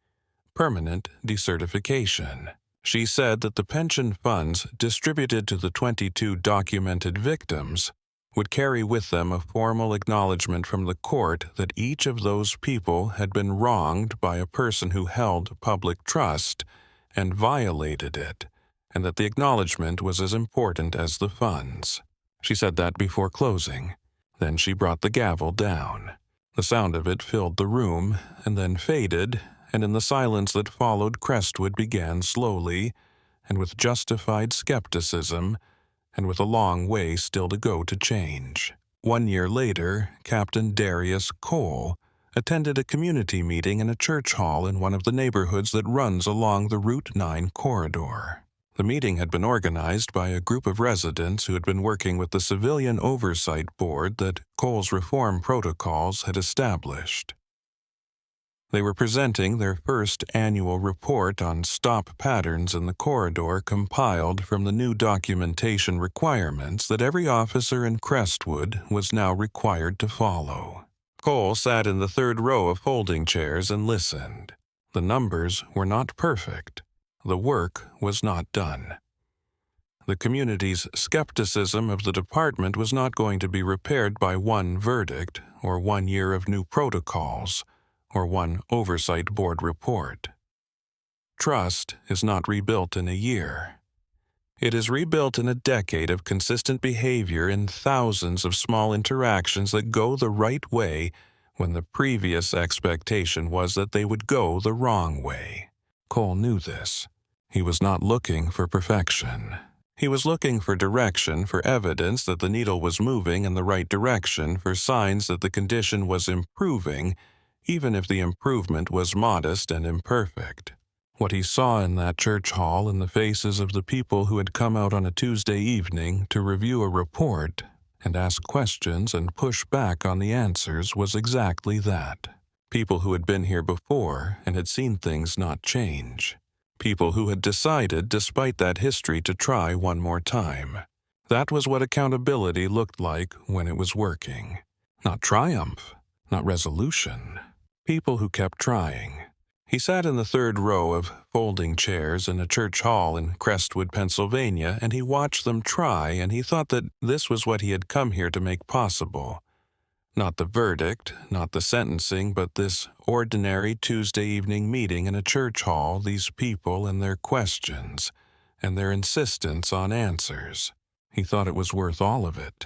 permanent decertification. She said that the pension funds distributed to the 22 documented victims would carry with them a formal acknowledgement from the court that each of those people had been wronged by a person who held public trust and violated it, and that the acknowledgement was as important as the funds. She said that before closing. Then she brought the gavel down. The sound of it filled the room and then faded, and in the silence that followed, Crestwood began slowly, and with justified skepticism, and with a long way still to go to change. 1 year later, Captain Darius Cole attended a community meeting in a church hall in one of the neighborhoods that runs along the Route 9 corridor. The meeting had been organized by a group of residents who had been working with the civilian oversight board that Cole's reform protocols had established. They were presenting their first annual report on stop patterns in the corridor compiled from the new documentation requirements that every officer in Crestwood was now required to follow. Cole sat in the third row of folding chairs and listened. The numbers were not perfect. The work was not done. The community's skepticism of the department was not going to be repaired by one verdict or 1 year of new protocols, or one oversight board report. Trust is not rebuilt in a year. It is rebuilt in a decade of consistent behavior in thousands of small interactions that go the right way when the previous expectation was that they would go the wrong way. Cole knew this. He was not looking for perfection. He was looking for direction, for evidence that the needle was moving in the right direction, for signs that the condition was improving, even if the improvement was modest and imperfect. What he saw in that church hall in the faces of the people who had come out on a Tuesday evening to review a report and ask questions and push back on the answers was exactly that. People who had been here before and had seen things not change. People who had decided, despite that history, to try one more time. That was what accountability looked like when it was working. Not triumph, not resolution. People who kept trying. He sat in the third row of folding chairs in a church hall in Crestwood, Pennsylvania, and he watched them try, and he thought that this was what he had come here to make possible. Not the verdict, not the sentencing, but this ordinary Tuesday evening meeting in a church hall, these people and their questions, and their insistence on answers. He thought it was worth all of it.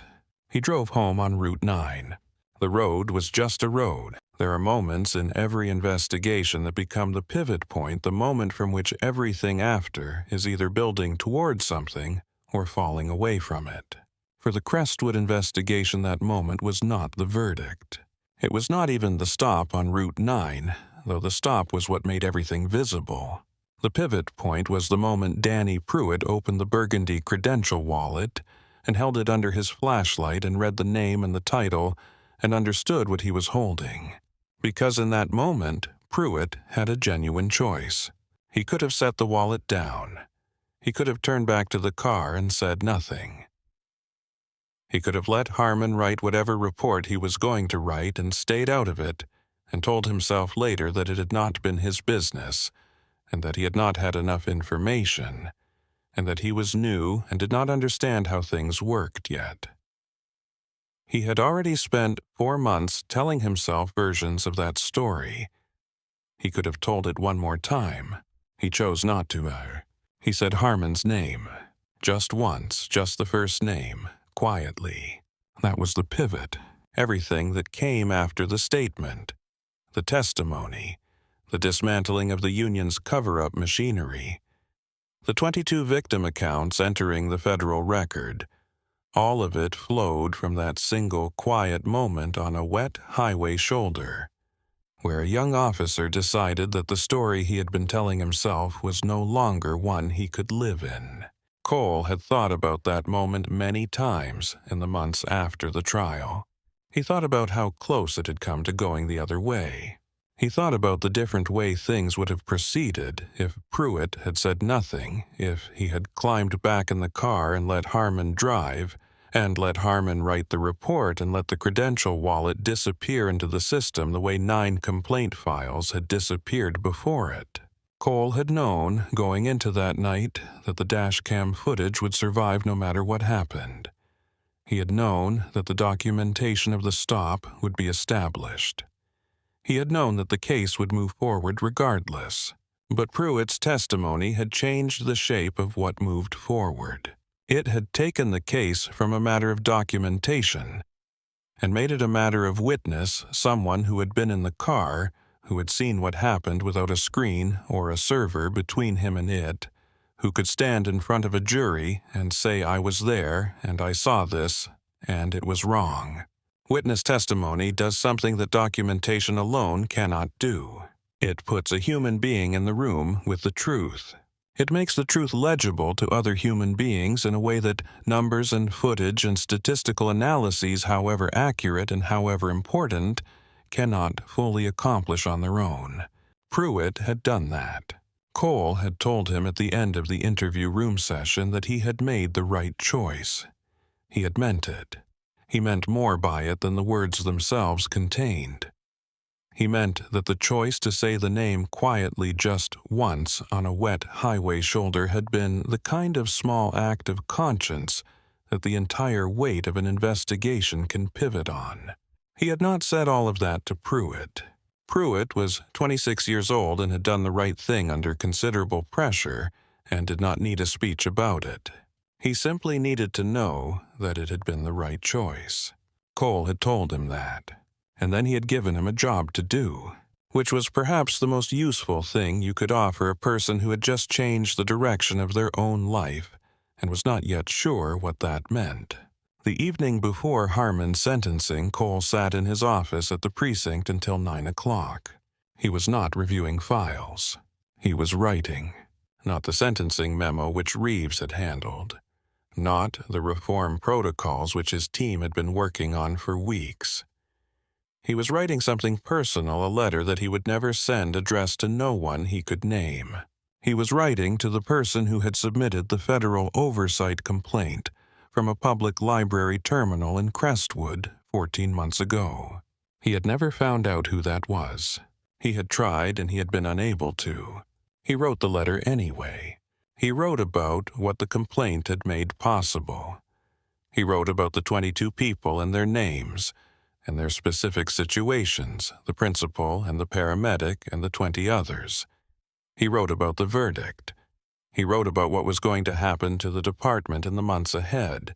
He drove home on Route 9. The road was just a road. There are moments in every investigation that become the pivot point, the moment from which everything after is either building towards something or falling away from it. For the Crestwood investigation, that moment was not the verdict. It was not even the stop on Route 9, though the stop was what made everything visible. The pivot point was the moment Danny Pruitt opened the burgundy credential wallet and held it under his flashlight and read the name and the title and understood what he was holding. Because in that moment, Pruitt had a genuine choice. He could have set the wallet down. He could have turned back to the car and said nothing. He could have let Harmon write whatever report he was going to write and stayed out of it, and told himself later that it had not been his business, and that he had not had enough information, and that he was new and did not understand how things worked yet. He had already spent 4 months telling himself versions of that story. He could have told it one more time. He chose not to. He said Harmon's name. Just once, just the first name, quietly. That was the pivot. Everything that came after the statement. The testimony. The dismantling of the union's cover-up machinery. The 22 victim accounts entering the federal record. All of it flowed from that single quiet moment on a wet highway shoulder, where a young officer decided that the story he had been telling himself was no longer one he could live in. Cole had thought about that moment many times in the months after the trial. He thought about how close it had come to going the other way. He thought about the different way things would have proceeded if Pruitt had said nothing, if he had climbed back in the car and let Harmon drive, and let Harmon write the report and let the credential wallet disappear into the system the way 9 complaint files had disappeared before it. Cole had known, going into that night, that the dash cam footage would survive no matter what happened. He had known that the documentation of the stop would be established. He had known that the case would move forward regardless. But Pruitt's testimony had changed the shape of what moved forward. It had taken the case from a matter of documentation and made it a matter of witness, someone who had been in the car, who had seen what happened without a screen or a server between him and it, who could stand in front of a jury and say, "I was there, and I saw this, and it was wrong." Witness testimony does something that documentation alone cannot do. It puts a human being in the room with the truth. It makes the truth legible to other human beings in a way that numbers and footage and statistical analyses, however accurate and however important, cannot fully accomplish on their own. Pruitt had done that. Cole had told him at the end of the interview room session that he had made the right choice. He had meant it. He meant more by it than the words themselves contained. He meant that the choice to say the name quietly just once on a wet highway shoulder had been the kind of small act of conscience that the entire weight of an investigation can pivot on. He had not said all of that to Pruitt. Pruitt was 26 years old and had done the right thing under considerable pressure and did not need a speech about it. He simply needed to know that it had been the right choice. Cole had told him that, and then he had given him a job to do, which was perhaps the most useful thing you could offer a person who had just changed the direction of their own life and was not yet sure what that meant. The evening before Harmon's sentencing, Cole sat in his office at the precinct until 9 o'clock. He was not reviewing files. He was writing, not the sentencing memo which Reeves had handled, not the reform protocols which his team had been working on for weeks. He was writing something personal, a letter that he would never send addressed to no one he could name. He was writing to the person who had submitted the federal oversight complaint from a public library terminal in Crestwood 14 months ago. He had never found out who that was. He had tried and he had been unable to. He wrote the letter anyway. He wrote about what the complaint had made possible. He wrote about the 22 people and their names, and their specific situations, the principal and the paramedic and the 20 others. He wrote about the verdict. He wrote about what was going to happen to the department in the months ahead,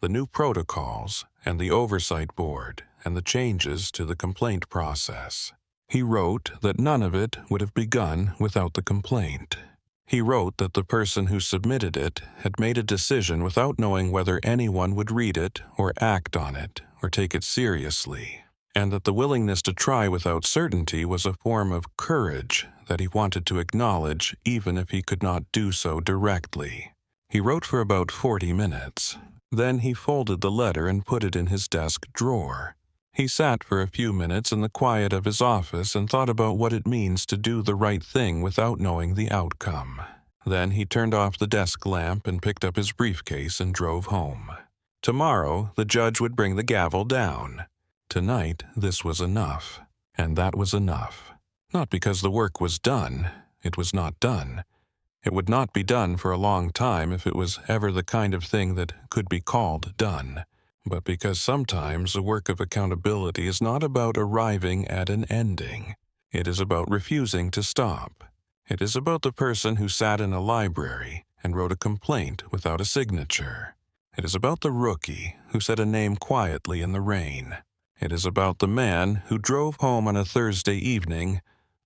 the new protocols and the oversight board and the changes to the complaint process. He wrote that none of it would have begun without the complaint. He wrote that the person who submitted it had made a decision without knowing whether anyone would read it or act on it or take it seriously, and that the willingness to try without certainty was a form of courage that he wanted to acknowledge even if he could not do so directly. He wrote for about 40 minutes. Then he folded the letter and put it in his desk drawer. He sat for a few minutes in the quiet of his office and thought about what it means to do the right thing without knowing the outcome. Then he turned off the desk lamp and picked up his briefcase and drove home. Tomorrow, the judge would bring the gavel down. Tonight, this was enough. And that was enough. Not because the work was done. It was not done. It would not be done for a long time if it was ever the kind of thing that could be called done. But because sometimes the work of accountability is not about arriving at an ending. It is about refusing to stop. It is about the person who sat in a library and wrote a complaint without a signature. It is about the rookie who said a name quietly in the rain. It is about the man who drove home on a Thursday evening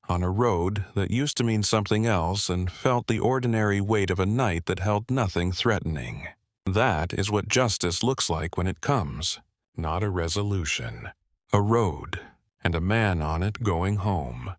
on a road that used to mean something else and felt the ordinary weight of a night that held nothing threatening. That is what justice looks like when it comes, not a resolution. A road, and a man on it going home.